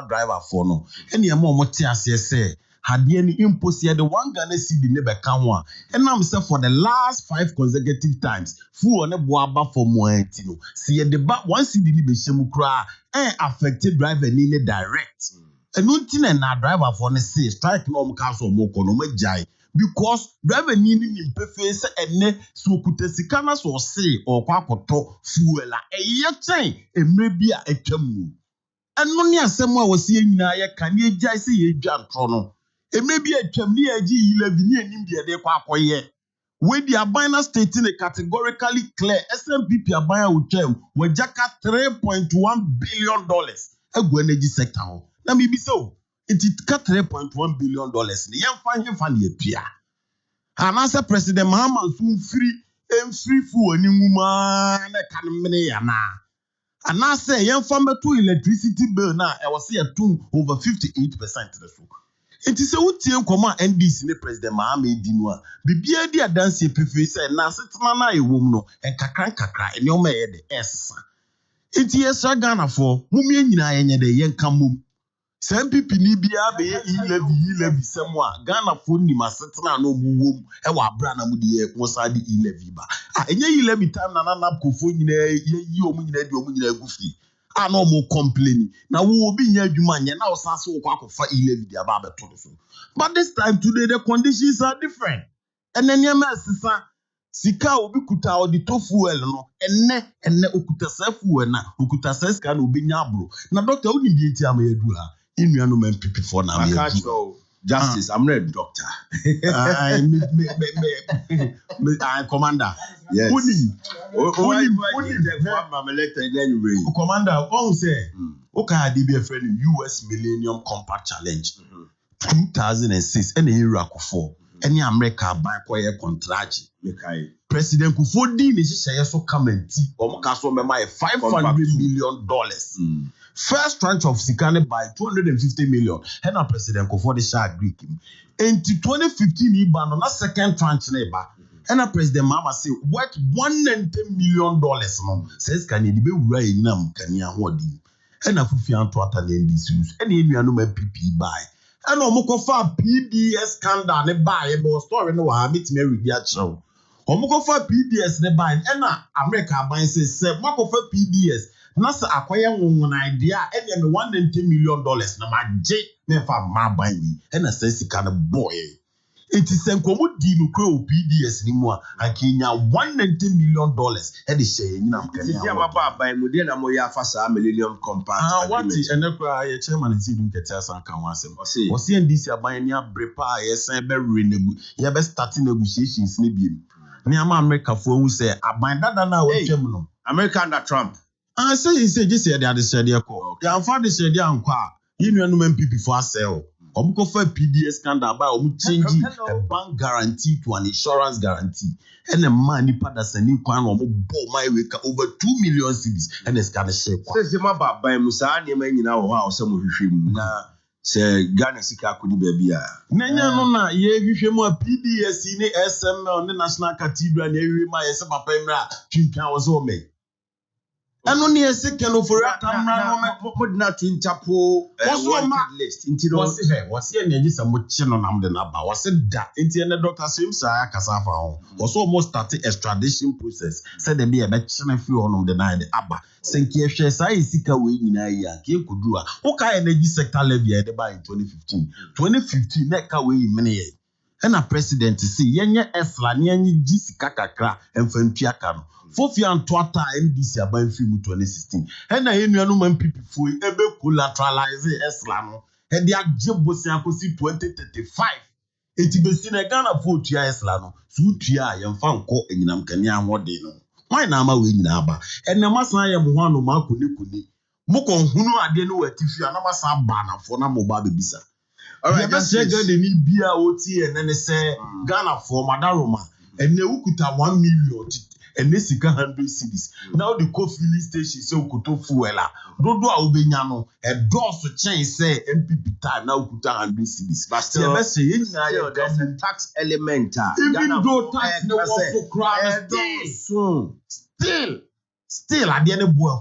driver for no ene e mo te ase say had any impossible the one Ghana cedi never can one. And I'm saying for the last 5 consecutive times, full on a boaba for Moentino. See the back one cedi be shemukra and affected driver in direct. And nothing and na driver for the say strike no castle moko no jai. Because driver needing in preface and ne so kutesikana so say or kwakoto fuela a yet maybe a chemu. And money as someone was seeing na ya can ye jai say ye jam trono. It may be a chemni a G11 in India de kwakoye. Where the Abina stating a categorically clear SMPP Abaya with them were jacka $3.1 billion a energy sector. Now maybe so. It cut $3.1 billion. The young fan funny appear. And as a President Mahama soon free food and woman can yana. And I say young farmer to electricity bill now I was here to over 58% the so. It is a wood command NDC President Mahama Dinua. Bibia dia dance preface and na setana e wom and kakra and your may the S. It is Ghana for mummy nyina yenye de yenka mum. Some people ni bia be e-levy somewhere. Ghana for ni masetana no wom e wa bra na mudi e konsadi e-levy ba. Enye e-levy time na na kofo nyina yi omunyina di omunyina gufi. No more complaining. Now we will be near Jumanya now so for e-levy the above. But this time today the conditions are different. And then your sister Sika will be kuta or the tofu no and ne ukuta sefu na ukuta ses can be nyabro. Now doctor only be tia me do ha. In no men people for now. Justice, I'm not a doctor. I commander. Yes. Commander, what say? Okay, I did be a friend US Millennium Compact Challenge 2006 and Iraq 4. Any America by quiet contract. President Kufodi is so comment or $500 million. First tranche of Sikane by 250 million. And now President Kufodi shall agree him. Into 2015, he banned on a second tranche neighbor. And now President Mama say what $110 million no says can you be right now? Can you hold him? And now Fufian to attend these news. And you know my PP buy. And no Mokofa PBS scandal ne buy a story no I meet me with that show. Omokofa PBS ne buy and now America buy says Mokofa PBS. Nasa acquire one idea and $110 million na ma J me fa ma buy we and I says kind of boy. It is a common deal to PDS anymore. I can $190 million and the share in Amka by Modena Moya Fasa Millennium Compact. What is an empire chairman is even get us and can once was seeing this buying your brepa, yes, and very you have starting negotiations. Near America for who say, I bind that now with Germany. America under Trump. I say, he said, just said they said, your call. Your father said, young qua, you know, people for sale. For PDS scandal by changing a bank guarantee to an insurance guarantee. And a man ni pada sending kwan or my wake over 2 million cedis and it's kind of shape. Says the maba by Musa and Yemen in our house, some of him na say Ghana Sika could be a Nanya no ye you more PDS in the SM on the National Cathedral and every my Sapa Pemra, Chinka was home. And only a second of for put not to interpol list into was here just a much on the Naba was said that into the doctor seems Casafa was almost started extradition process. Said there be a better few on the night Abba. Senki Shai Sika way in a year, Kim Kudua, okay, energy sector levy at the bar in 2015. 2015, Neka way in many. And a president to see Yenya Esla, Nyanyi Jisika Kakra, and Fenpiakano. Fofi and Twata NDC about film 2016. And I know no man people for ebe collateralize Eslano. And the Ajebosia Kosi 2035. Eti besi na Ghana for tia Eslano. Su tia yam fan ko enyinam kania hode no. Why na ma we nyina aba. And na masa yam ho anu ma kuni. Moko hunu ade no watifi na masa ba na for na mo ba bebisa. All right, that's just the ni bia oti and then say Ghana for Madaroma. And ne ukuta 1 million. And this is 100 cities. Now the co-filling station so kuto fuela. Dodo a ubenyano. A door to change say MPP time now kuta 100 cities. But still, there's a tax element. Even though tax no also crowd still at the end of boy.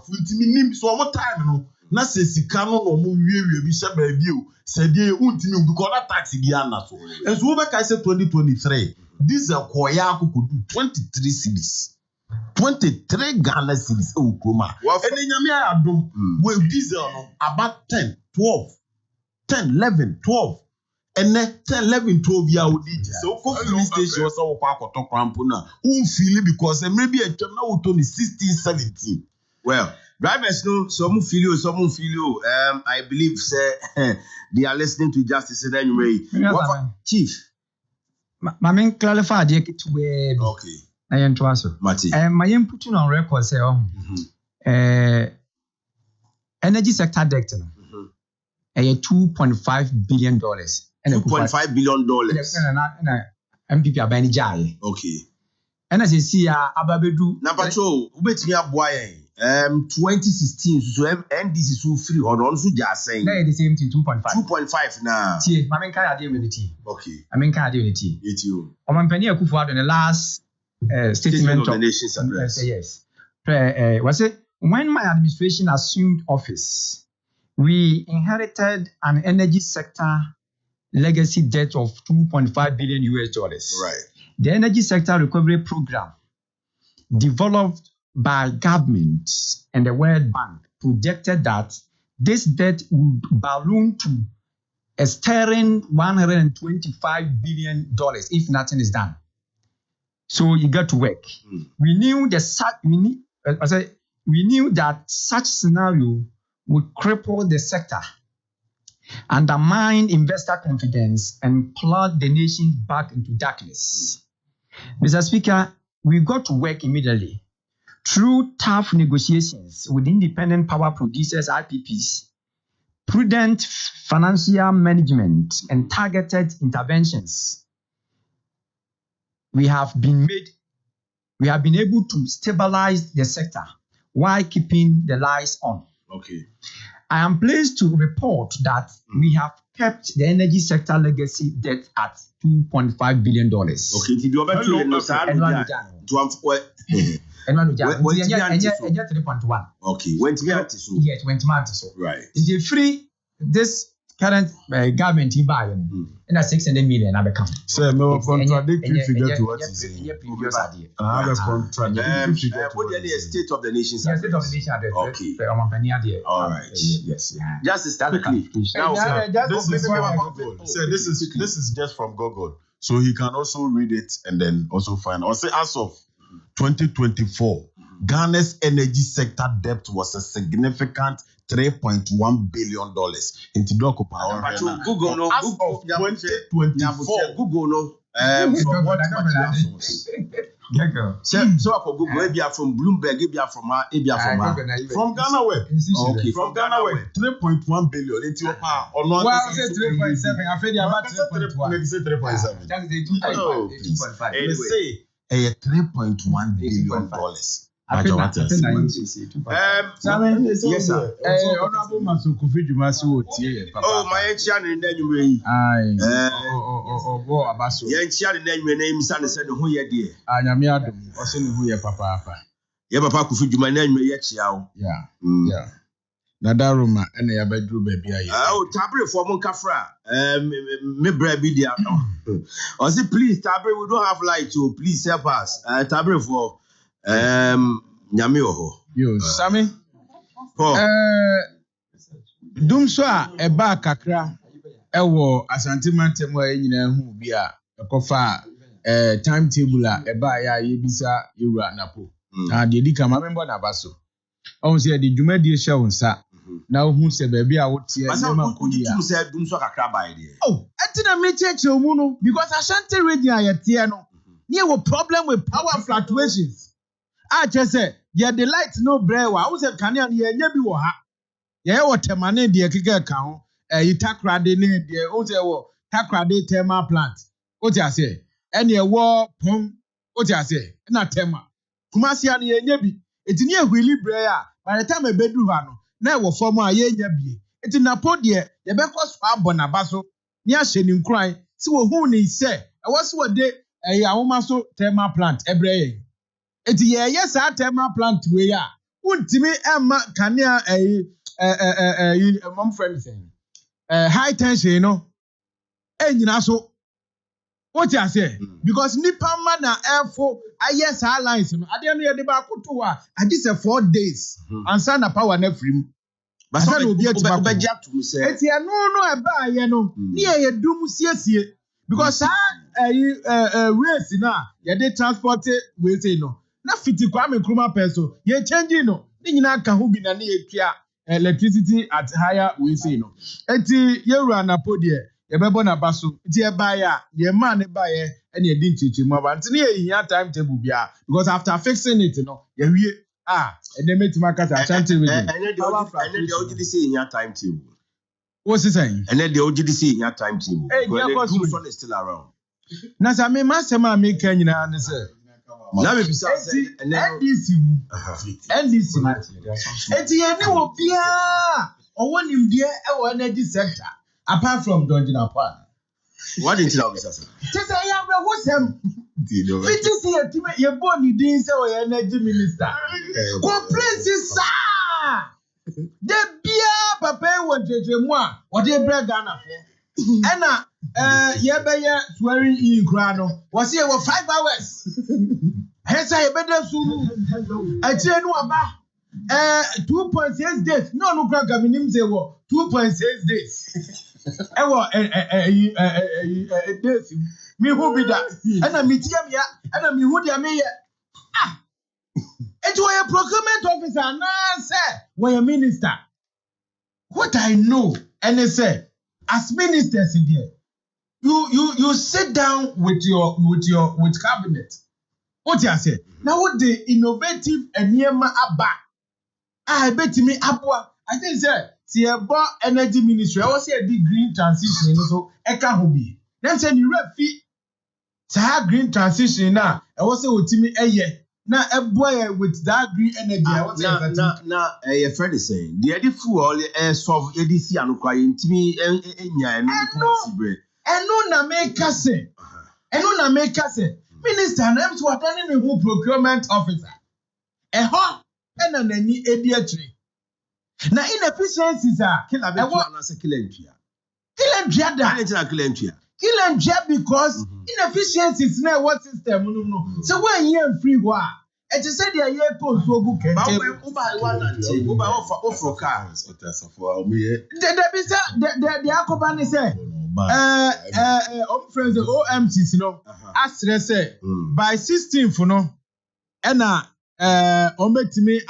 So one time no. na se sika no no mu wie bi hye ba bi o se de untimi because that tax bi ana so enso wo be kai say 2023 diesel koya akokodu 23 cedis 23 Ghana cedis o kroma ene nyame adom we diesel no about 10 12 10 11 12 and 10 11 12 year old so ko filling station so wo kwa akoto krampo na who feel it because maybe a term na wo to ni 16 17 well drivers no some feel you I believe say they are listening to justice anyway chief ma clarify dey to where okay na yen to aso Mati my input on record say energy sector debt no $2.5 billion. $2.5 billion. MPP abani jai. Okay. And as you see, ababedu. Nampacho, ubetimi aboye. 2016, so NDC so free or also just saying. They the same thing. 2.5. 2.5 now. See, I mean, can't deal with it. Okay. I mean, can't deal with it. It's you. Omanpeni Akufo-Addo in the last statement of the nation's address. Yes. Was it when my administration assumed office? We inherited an energy sector legacy debt of $2.5 billion US. Right. The energy sector recovery program developed by government and the World Bank projected that this debt would balloon to a staggering $125 billion if nothing is done. So you got to work. We knew that such scenario would cripple the sector, undermine investor confidence, and plunge the nation back into darkness. Mr. Speaker, we got to work immediately through tough negotiations with independent power producers, IPPs, prudent financial management, and targeted interventions. We have been able to stabilize the sector while keeping the lights on. Okay. I am pleased to report that we have kept the energy sector legacy debt at $2.5 billion. Okay, did you ever to Okay, when to be so. Yes, when to so. Right. If free this current government in buy and that's 600 million I become. Sir, no contradictory figure to what you say. I have a contradictory figure. What is state of the nation? Yes, state of the nation. Okay. All right. Yes. Just quickly. Now, this is just from Google, so he can also read it and then also find. Or say as of 2024, Ghana's energy sector debt was a significant $3.1 billion. Into Doko Power. Google no. As of 2024, Google no. From what So for Google, maybe from Bloomberg, maybe from Ghana Web. Okay, from Ghana Web, 3.1 billion into your power. Or not? Well, say 3.7. I feel about 3.1. Say 3.7. That's the 2.5. They say $3.1 billion. Yes, sir. Honorable Masukufi Jumasi Otie, Papa. Oh, my child in the name. Aye. Oh, Abaso. Young child in the name, son, said, who ye dear. Anyamiadum, or send who ye Papa. Yeah, Papa Kufi, my name, yet, yeah. Nadaruma, and a bedroom baby. Oh, Tabri for Moncafra. Me brebi dia. Or say, please, Tabri, we don't have light, so please help us. Tabri for. Nyamioho. Yo, Sammy. Dumso a eba kakra ewo Asante Mantem wa nyina hu bi a ekofa timetable a eba ya yebisa yewura napo. Na de di kama member na baso. On say de dwumadi hye wonsa. Na hu se ba bi a wotie na ma ko ya. Tum say dumso kakra ba de. Oh, etina me cheche omu no because Asante region ayetie no. Near a problem with power fluctuations. I just say, yeah, the light no brewa. I was a canyon, yeah, never be ha. Yeah, what a man in the Kika account, you takra de ne, the Ozo takra de thermal plant. What I say, any a war pom, what I say, not tema. Kumasian ye nebi, it's near Willy Brea, by the time a bedroom, now for my ye nebi. It's in a podia, the back was far bonabaso, near shedding cry. So who need say, I was what day a Yaomaso thermal plant, every. Eti yes a thermal plant we ya. Untimi emma kanea mom friend saying high tension, you know. Nyina so what you say because nipa man na airfo ayes lines no ade no ye de ba koto a agi say 4 days ansa na power na free but so obi atima to say eti no e ba ye no ne ye dum siesie because race na ye de transport we say no na fiti Kwame Nkrumah peso ye change no ni nyina ka ho bi na ne ye tua electricity at higher we say no eti ye ru anapo de yebebo na baso ti e ba ya ye man ne ba ye ene e din chichi mo ba ntini ye hia timetable bia because after fixing it no ye wie ene metima kata chanting with ene de oji say hia timetable what's he saying ene de oji say hia timetable because the sun is still around na sa me masema me kan nyina ne say na me bisa say ene NDC mu eti ye ni wo bia owo nimde e wo energy sector apart from Donjina Pan. What did you know, Mr. Just I am the Wosem. It is here to make your body days or energy minister. Complaints is sir. The beer papa what you want, what they break down for. Anna, ye swearing in grano was here for 5 hours. Hence I better soon. I tell you about 2.6 days. No, Gragamin say 2.6 days. Ewo days me who be that and me tia me and me who dia me ye it was a procurement officer na say we a minister what I know and they say as ministers there you sit down with cabinet what you say now what the innovative and niema aba I bet me abwa I think say see about energy ministry I was say the green transition so e ka ho bi dem say ni refi sa green transition na I was say otimi eye na e boy with that green energy I was say na your friend is saying the edi fu all solve edc anokwa ntimi enya eno possible eno na make say minister na em so atani ne who procurement officer e ho ena nani edi atri na inefficiencies are killer because inefficiencies na what system no so when you free wa it is said there ye to so go ke uba offer cars the bisa the akobani say friends the OMCs no asre say by 16th no na ometimi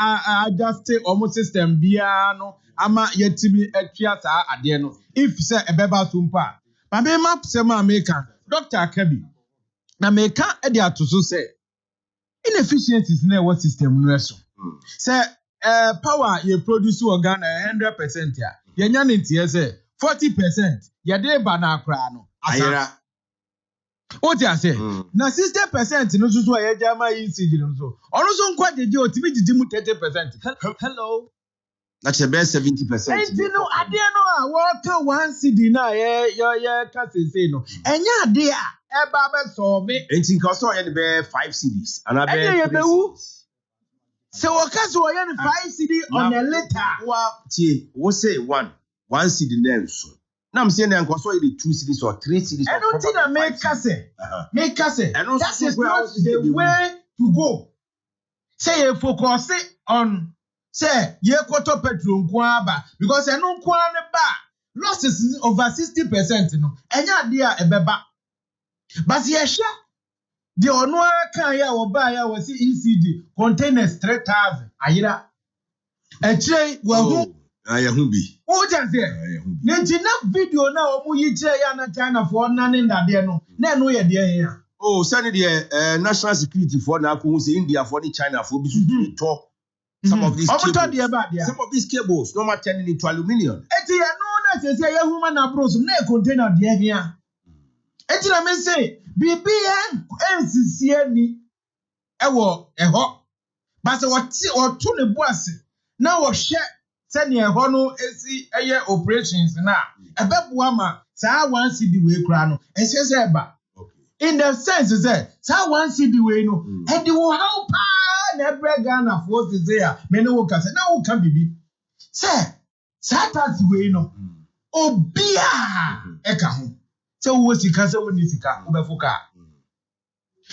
adjust omo system bia no ama yetimi atwa saa ade no if say ebeba so mpa ba be map say ma America Dr. Akabi na America e dey atoso say inefficiencies na what system no eso say power you produce organ 100% ya yenya ntie say 40% ye dey ba na akra no ayira what you say? Na 60% no so ye jama ECG no so. Ono so nkwa jeje otimi jiji mu 30%. Hello. That's the best 70%. Enti no ade no a wo ka 1 CD na ye ka sese no. Enya ade a e ba be solve. Enti nka so ye be 5 CDs. Ana be ye be wu. Se wo ka so ye 5 CD on a letter. Wa tie, wo say 1 CD then so. Now I'm saying that because the 2 cities or 3 cities. I don't think that make say. That is not the way to go. Say you focus on say ye quarter petrol kwaba because I know kwane ba losses over 60% no. Enya dia ebeba. But ye sha the ono kan ya wo ba ya was ECD containers 3,000 ayira. Eche wo Ayahubi. What is there? Nentina video na omu yiche ya na China for nane ndade no. Na no ye de here. Oh, send the national security for na ko say India for the China for bisu to talk some of these cables. Some of these cables no matter turning into aluminium. Eti ya no na say ya human abros na container de here. Eti na me say bibi NCC ni ewo eho. Ba se wo tu ne boase na wo hye send ye hono esi eye operations na ebeboa ma saa 1 CD we kura no ese eba in the sense say saa 1 CD we no e dey wo how pa na brega na force say ya me no wo ka say na wo ka bibi say Satas way no. Obia eka ho. Se wo sika se wo ni sika obefuka.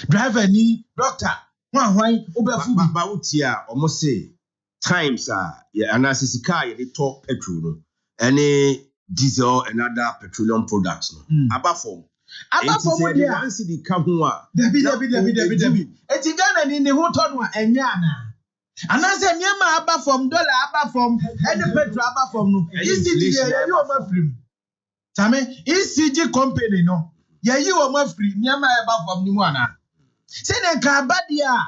Driver ni doctor hwan obefu ba utia almost say times analysis car ye top petrol no any diesel and other petroleum products no abafom dia once the ka ho a David eti Ghana ni ho to no enya ana anase niema abafom dollar abafom any petrol abafom no ECG ye o ma free tame ECG company no ye o ma free niema abafom ni mu ana say the kabadia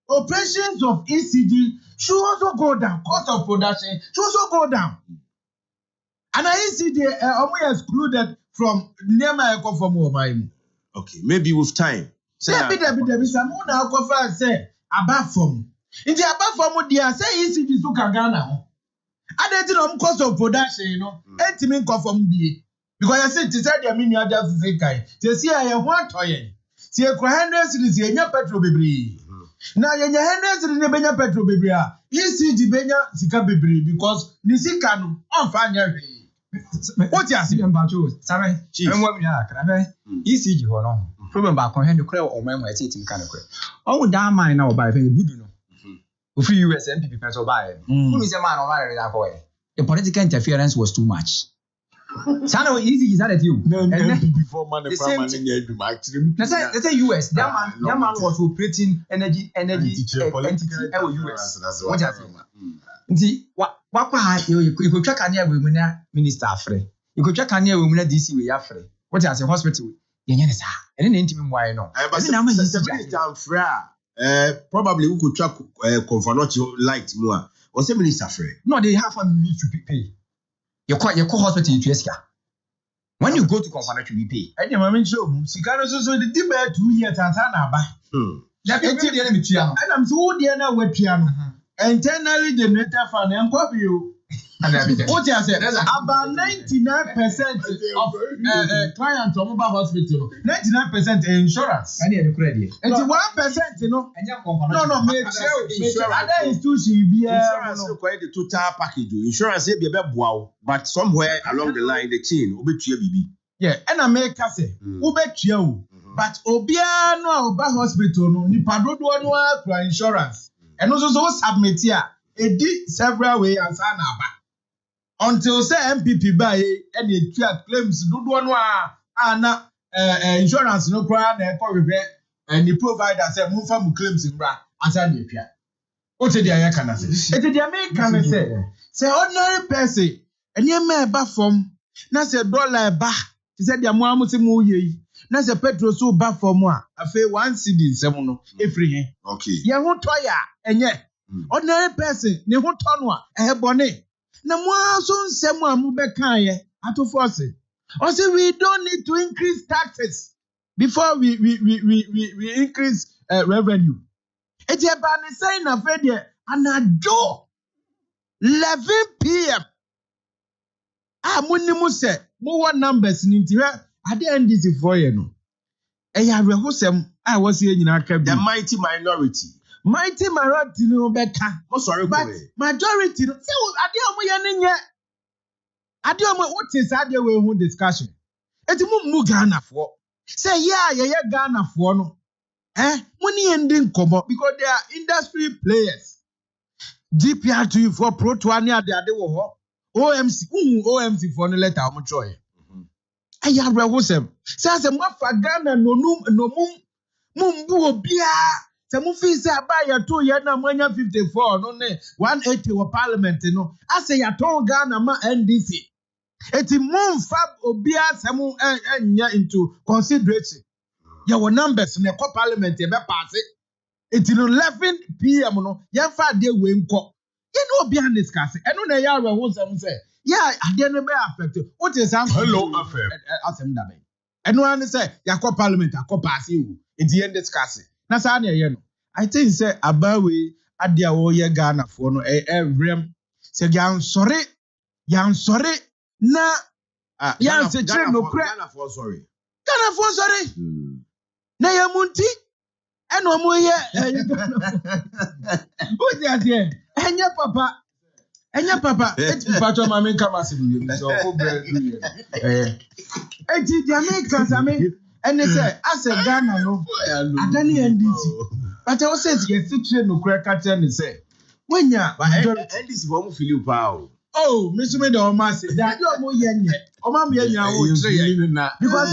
operations of ECG should also go down. Cost of production should also go down. And ECG almost excluded from Nema Eco from Omaim. Okay, maybe with time. Say Samuna Kofa say above from. In the above from dia say ECG to Kagana. I didn't cost of production, you know. 8 min from B. Because I said to say the mini just say kai. They see I want to see a 100 cities in your petrol baby. Now, you have to benya petrol baby. ECG benya sika baby because nisika no on fanya. What you say about you? Sorry, and what we are. ECG ho no. Problem ba kon hand kra o man wa ti tim kan kra. O da man na o ba fe dudu no. O free US MPP person buy. Who is a man o marry that boy? The political interference was too much. Sana easy is that you. Before man the farmer in actually. Let's say US. That man was operating energy entity US. What you say? Nti wakwa you could check ania we minister afre. You could check ania we DC we afre. What you say hospital? Yenye ne sa. Ene na ntimi mwai no. But na minister afre probably we could check conference light more. Or say minister afre. No, they have a need to pay. You call hospital in Tuesia. When you go to Confederate, you pay. I didn't show Sicano so the debate 2 years and I'm so dear now with piano. Internally generator fan and copy you. What I said about 99% of clients of mobile hospital, 99% insurance. I need a credit. And 1%, you know. No, make sure other institution be insurance require the total package. Insurance be wow, but somewhere along the line the chain will be BB. Yeah, and I make us say, but Obia no Oba hospital no nipa dodo no for insurance. And also so submit here. It did several ways and sana ba. Until say MPP buy any claims do one na insurance no kwa na ekọ repair and the provider say move from claims in bra asa na pia. O te dia ya kana say. E te dia me kana say ordinary person eni ma ba from na say dollar ba te say dia mo amuti mo ye na say petrol so ba from a afa 1 cedi 7 no efri he. Okay. Ye ho toya enye ordinary person ne ho to no a ehebone. Na mo aso nsem a mo be kan ye ato force. O say we don't need to increase taxes before we increase revenue. Eti e ba ne say na fe de anajo 11 p.m. Monimu say mo wa numbers ni nti ade NDC for ye no. E ya rehosem a wo se nyina ka bi. The mighty minority. Mighty minority no beka. Mo sorry but majority no say ade omo ye ne nye. Ade omo what is ade we hu discussion. Eti mu Ghana for. Say ye Ghana for no. Money ending nkomo because they are industry players. GPR2 for Pro 2 ade wo ho. OMC for no letter omo choy. Aya rehosem. Say mo fa Ghana no mum bu obia. Se mo fi se abaya to ye na manya 54 no ne 180 wo parliament no ase ya ton Ghana ma NDC eti mum fab obia se mo enya into consideration ye wo numbers ne ko parliament e be pass eti no 11 pm no ye fa de we nko ye no obia discuss eno na ya wo sem se ya ade no be affect what is am Hello FM asem da be eno an se ya ko parliament akọ pass you eti ye discuss na sa na ye no I think say abawe ade a wo ye Ghana for no evrem say yan sorry na yan se chire no kra Ghana for sorry na ya munti eno mo ye o ti ade enye papa Enya papa, eti pacho mame kama sibi. So ko bread do. Eti Jamaica same ene say as a Ghana no. Adani NDC. But I was say yes sit no kura ka tell me say. Wenya NDC for mu feel pa o. Oh, me so me the oma say that you mo yenye. Oma me yenye wo tre. Because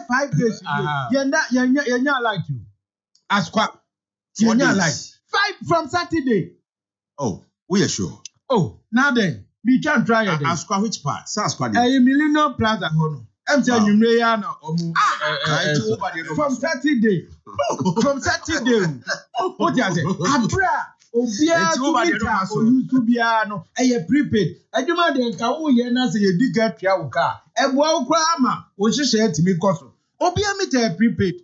5 days yenya like you. Asqua. Yenya like 5 from Saturday. Oh, we are sure. Oh, now then, we can try it. Asqua which part? Asqua. Millennium Plaza hono. I'm telling you, Mayana from Saturday. From Saturday. What you say? Abra. Obia to or you to be no. Prepaid. I demand the cow yena say you dig at your car. And wow, grandma, what you say to me, Cosso. Obia me prepaid.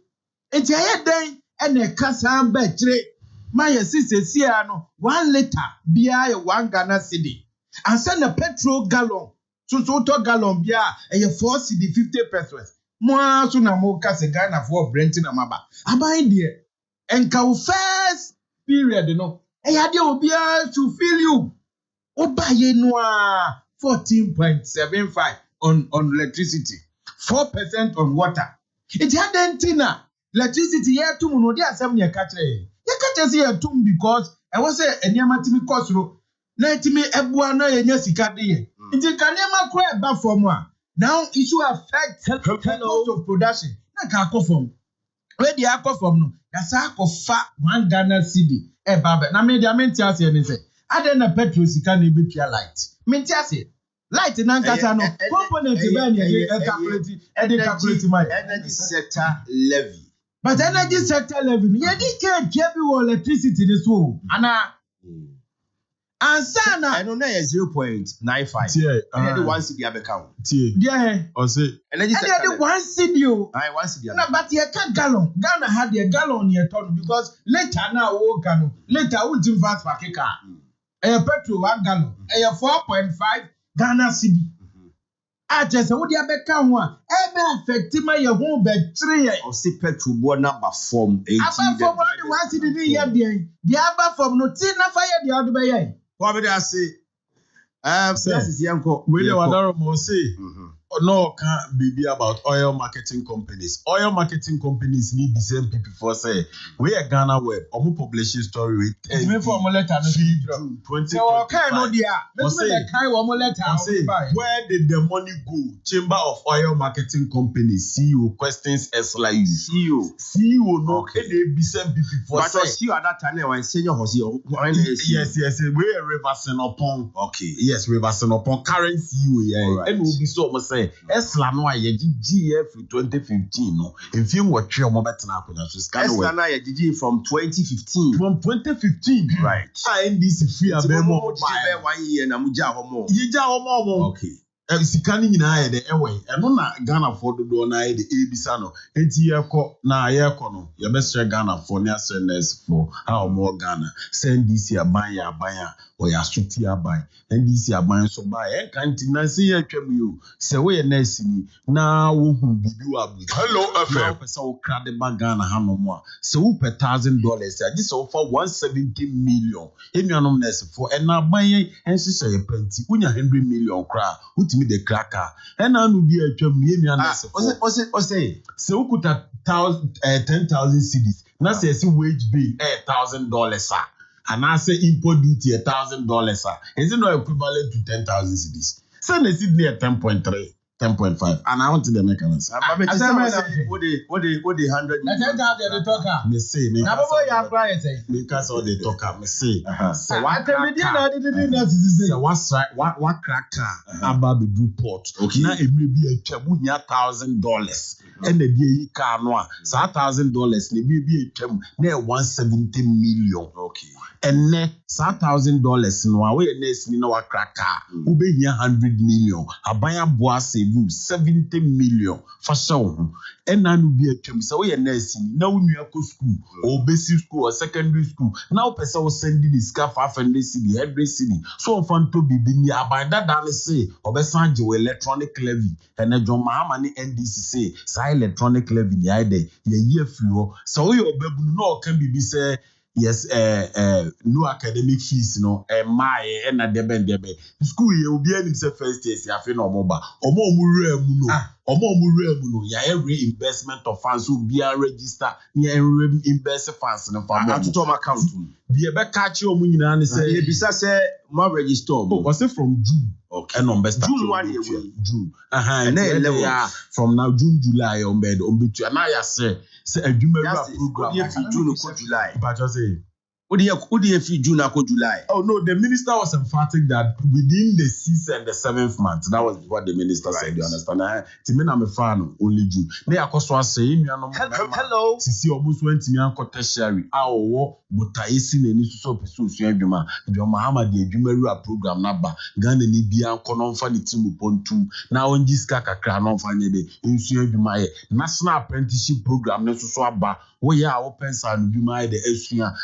It's a day and a Cassan battery. My sister Siano, 1 liter beer 1 Ghana cedi. And send a petrol gallon. So gallon beer and 4 cedi 50 pesos. More soon a more cast a Ghana for Brenton Amaba. Abide dear. And cow first period, you know. And you will be able to feel you. Obaye noa 14.75 on electricity, 4% on water. It had antenna. Electricity here to no dia asem ne ka kire. Ye ka tese here to because I was say enema timi kosro. Na timi ebua na ye nya sika de ye. Nti ka nema kro e ba form a. Now it should affect the cost of production. Na ka akofom. We di akofom no. Yasa akofa 1 Ghana cedi. Baba, na me dia menti ase ne se. Ade na petrol sika na betua light. Menti ase. Light na nkasa no. Component be na e calculate my energy sector levy. But energy sector levy, you dey care bi wo electricity this so. Ana ansana I don't know 0.95. Yeah, the 1 cedi abeka. Yeah. Or say energy sector. The 1 cedi o. 1 cedi. Na but you can gallon. Ghana had a gallon here ton because later now wo kanu. Later we tin fast for car. Petrol 1 gallon. 4.5 Ghana cedi. Just what you abeka ho a affect my home battery. Or say petrol board number form 18. Abba form the 1 cedi here there. The abba form no tin na fire the other way. What be I say? This is Yanko. We don't say. No, can't be about oil marketing companies. Oil marketing companies need the same people for say we are Ghana Web. Omu publishing story with. It's me for letter. 2025. Where did the money go? Chamber of Oil Marketing Companies CEO questions Esla CEO no. Okay. They be same people for say. But CEO at that time when senior was here. Yes. We are reversing upon. Okay. Yes, reversing upon current CEO. Yeah. And we'll be so much say. Esla no aye GF 2015 no. If you watch your mobile na akonya so scan Esla na aye GG from 2015. From 2015. Right. NDC free abemo. 1 year na muja homo. Yija homo. Okay. Sika ni nyina aye de ewe. Eno na Ghana for do na aye de ebisa no. Enti yeko na yeko no. Ye be share Ghana for ne SNS for how more Ghana. Send NDC aban or ya suti aban. NDC aban so ba e kanti na se ye twam yo. Se we na sini na wo hu bibi wa bu. Hello FM. Pesa wo krade ba Ghana hanom a. Se wo per $1,000 ya gi se wo for 170 million. Enuanom na se for na aban ye enhyehyɛ ye penti. Unya 100 million kra. Me the cracker and I will be a twam say so kuta 10,000 cedis na say wage bill $1,000 and I say import duty $1,000 is it not equivalent to 10,000 cedis so na Sydney at 10.5 and I want to the mechanism. What the 100 million? Me say me. Na bobo ya cry say. Because all they talk me say. So what what cracker about the do port. Okay. Na e be a twam nya $1,000 and the dey car no a so $1,000 na be a twam na 170 million. Okay. And ne $1,000 no a we na sini na wa cracker we be 100 million abanya boa save 70 million for so and na no be a twam so we na sini na unua ko school or basic school or secondary school now person will send the scarf 500 cedi every cedi so fan to be ni abanda dan say obesan je electronic levy and na John Mahama ni NDC say say electronic levy ni ide ye free ho so we obebunu no kan bibi say yes no academic fees no my na debe school ye obi anim say first year si afi na omoba omowura mu no ya every investment of funds will be register near invest funds no for atotom account be be catch you omu nyina ne say e bisa say ma register was it from June okay and on best June 1 year June and then level from now June July on bed on be and I say adwuma program June to July but just say What do you feel June to July? Oh no, the minister was emphatic that within the 6th and the 7th month, that was what the minister said. You understand? Timina I'm a fan only June. They are cost was saying, hello. Sisi almost went to me and tertiary. Our but I seen any so pursue Juma. The Muhammad the Jumeria program number. Ghana ni bia konon fa ni timu pontu. Now on this kaka kranon fa ni de insu Juma national apprenticeship program ne so aba. We ya open san Juma de esua.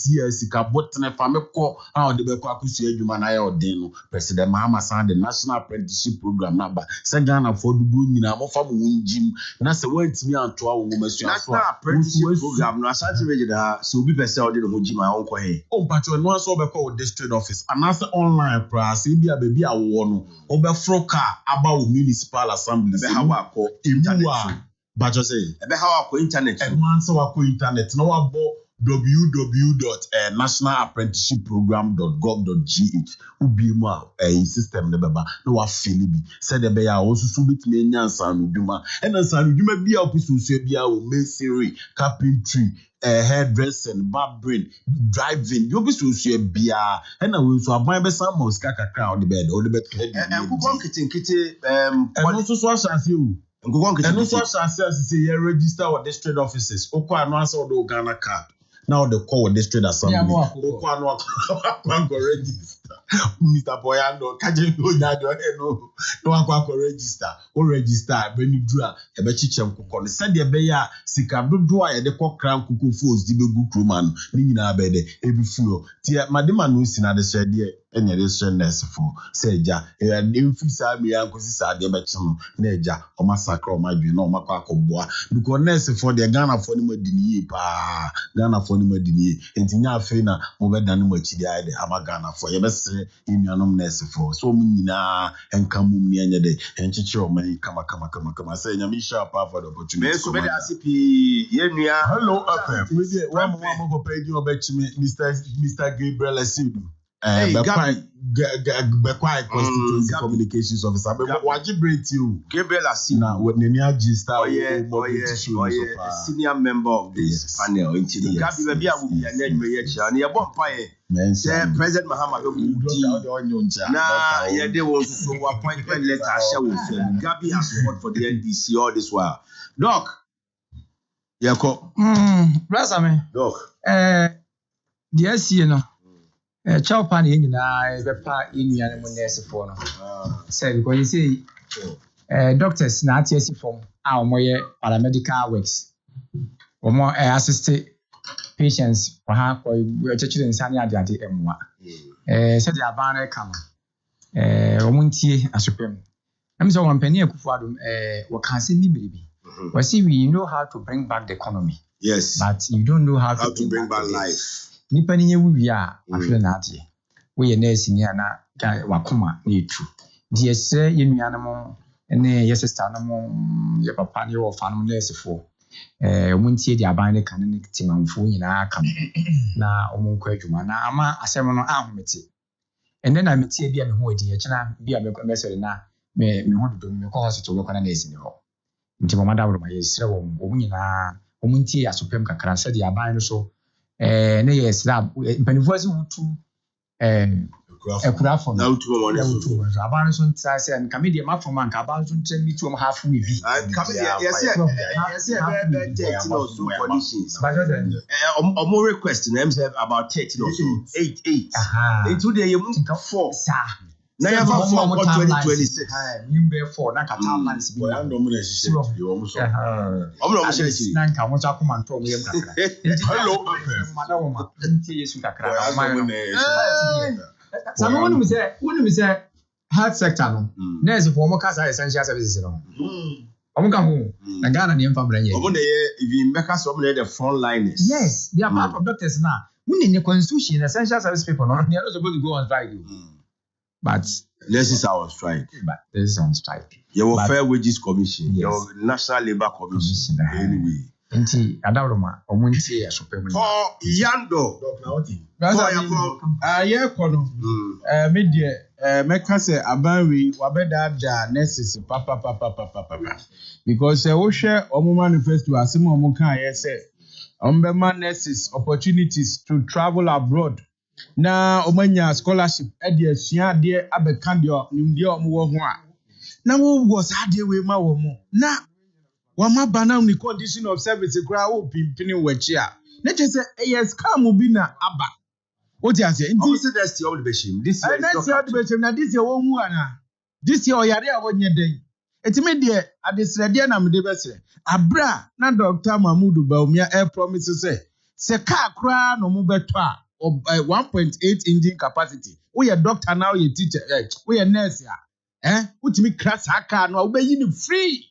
CS kabotne fameko how de be kwakusi adwuma na ya odin no president Mahama san the national apprenticeship program number say Ghana for dudu nyina mo fa mo njim na se wantimi antoa wo masua so national apprenticeship program no asante register so obi pese odin no njim a wonko he o patro no so be call district office and as online price e bia baby awo no obefro car aba wo municipal assembly be hawa akọ internet but just say be hawa akọ internet and once wa ko internet no wa bo www.nationalapprenticeshipprogram.gov.gh ubimu system ne beba no wa feel bi said the beya also so bitime nyansa no dwuma enansa no dwuma bia opisoso bia o masonry carpentry hairdressing barbering driving you opisoso bia ena we so aban be sam mos kakakra on the bed nkukon kitinkiti and so asase o nkukon kitinkiti and so asase say you register with district offices okwa no answer do Ghana card. Now the call district assembly. Register. Mr. Boyando, kaje no register. O register when you draw e be chichem kokon. Said the beya sika dodo a ye de kokran kuku force di be gu kroman ni nyina be de e bi fuo. Ti madema no si na de shede enye de nurse for say ja e mfisa mi ankosi sa de be chim na eja o massacre o madwe na o makwa akobua because nurse for the Ghana for ni madini pa Ghana for ni madini enti nya afi na mo be dan mo chidi ade ama Ghana for ye be se inuanom nurse for so mo nyina enka mum ni enye de enchichi o mai kama say nya mi sha pa for the opportunity me so be da sipi ye nua hello FM we dey one more go pay you obechimi Mr. Gabriel Asidu Bekwai constituency communications officer. Wajibrate you. Gabriel Asina. What Nenia Gista? Senior member of this panel. Gabi baby I will be a name and you bomb pie. President Mahama na ye was so appointment letter show. Gabi has fought for the NDC all this while. Doc. Yako. Brasame. Doc. Yes, you know. Chowpan in the part in the nurse for no. Say because you see, doctors not yes from our more paramedical works or more assist patients for her or children sani at the M1. Said the Abana come. Omunti asupem. I'm so one penny kufuadum what can see me maybe. But see, we know how to bring back the economy. Yes. But you don't know how to bring back life. Nipa ni yewu a afle na ade we ye nurse ni ana wakoma na etu di esre ye nuanom ne ye sister no ye papa ne wo fa no nurse fo omuntie di aban ne kan ne timanfo nyina aka na omunkwa adwuma na ama asem no ahomete ene na metie bia me ho adi ye kina bia me mesere na me ho dodo me ko hospital we kwana nurse ni ho nti mama da wo ma ye sre wo omunyina omuntie asopem kakra se di aban no so ne yes lab penifo si wutu ekura for na wutu mo ne so aban so ntia se en kamedie ma from an aban so ntia mi tu half we bi kamedie yes be 13 or so conditions omo request na himself about 13 or so 8 into the yemu 4 na ya fa 2026 nimbe 4 na ka timelines bi ya ndo mo na sisi yo mo so omo mo sisi na nka mo cha kuma nto mo yem kakra hello madam ma nti yesu kakra ma no Some wonu mi say health sector no nurse for mo kasa essential services no Omukamu. Na Ghana ni mfa branye. Even make us some the front liners. Yes, they are part of doctors now. We in the constitution, essential service people, they are not supposed to go on strike. But this is our strike. But this is on strike. Your Fair Wages Commission, yes. Your National Labor Commission. Anyway. Nti adawroma omunti asopem. For Yando. Aye kono. Me de meka say abanwe wabeda da nurses papa. Because wo hwe omo manifesto asem omo kan ye say ombema nurses opportunities to travel abroad. Na omanya scholarship e de asua de abeka de nimde omo wo ho a. Na wo go sa de we ma wo mo. Na wama bana ni condition of service kura wo pimpini wachi a na che se yes scam bi na aba o ti ase nti say that's the beshim this year is not beshim na this year won hu ana this year oyare a wonye den etime de adesrede na mede besre abra na Dr. Mahmudu Baumia promise se car kura no mu beto a 1.8 engine capacity we your doctor now your teacher we your nurse ya utimi class aka no we yi ni free.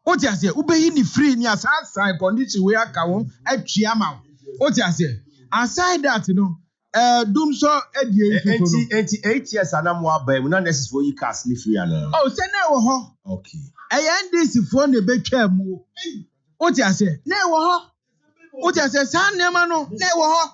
What you say? Ubeyi ni free ni aside condition we aka won atwia ma. What you say? Aside that dumso edie ntutu no. 8 years anam wa ba mu na necessary you cast ni free ana. Oh, say na wo ho. Okay. NDC for na betwa mu. What you say? Na wo ho. What you say? San nema no na wo ho.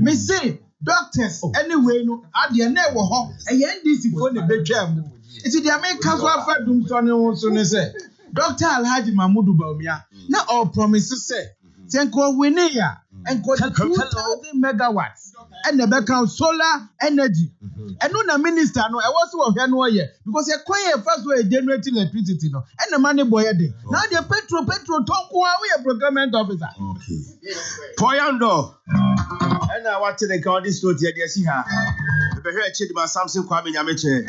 Me say doctors anyway no ade na wo ho. NDC for na betwa mu. Iti dia make kaso afa dumso ne wo so ne say Dr. Alhaji Mahmudu Baumia na all promises say tenko wini ya enko 2,000 megawatts and the back solar energy and no na minister no e was wo hwe no ye because e koye first way generate electricity no and the money boy dey now the petrol tonko we procurement officer. Okay Poyando and I want to the county store here dey see her be here Chidima Samson Kwame Nyameche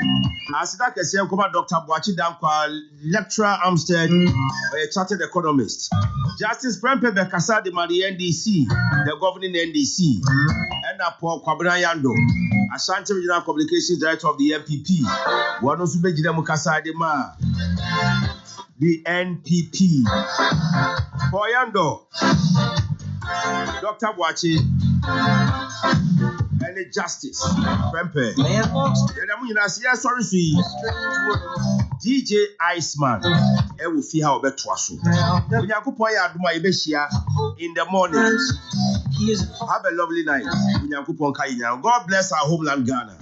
asida kese nkoma Dr. Boachi Dankwa lecturer Amstead a chartered economist Justice Prempe Bekasa de Mari NDC the governing NDC and Paul Kwabena Yando Ashanti Regional Communications Director of the NPP one also be Jide Mukasa de Ma the NPP Poyando Dr. Boachi any justice Prempe sorry DJ Iceman e will feel how better so when yakupon ya aduma ibeshia in the morning have a lovely night when yakupon kai God bless our homeland Ghana.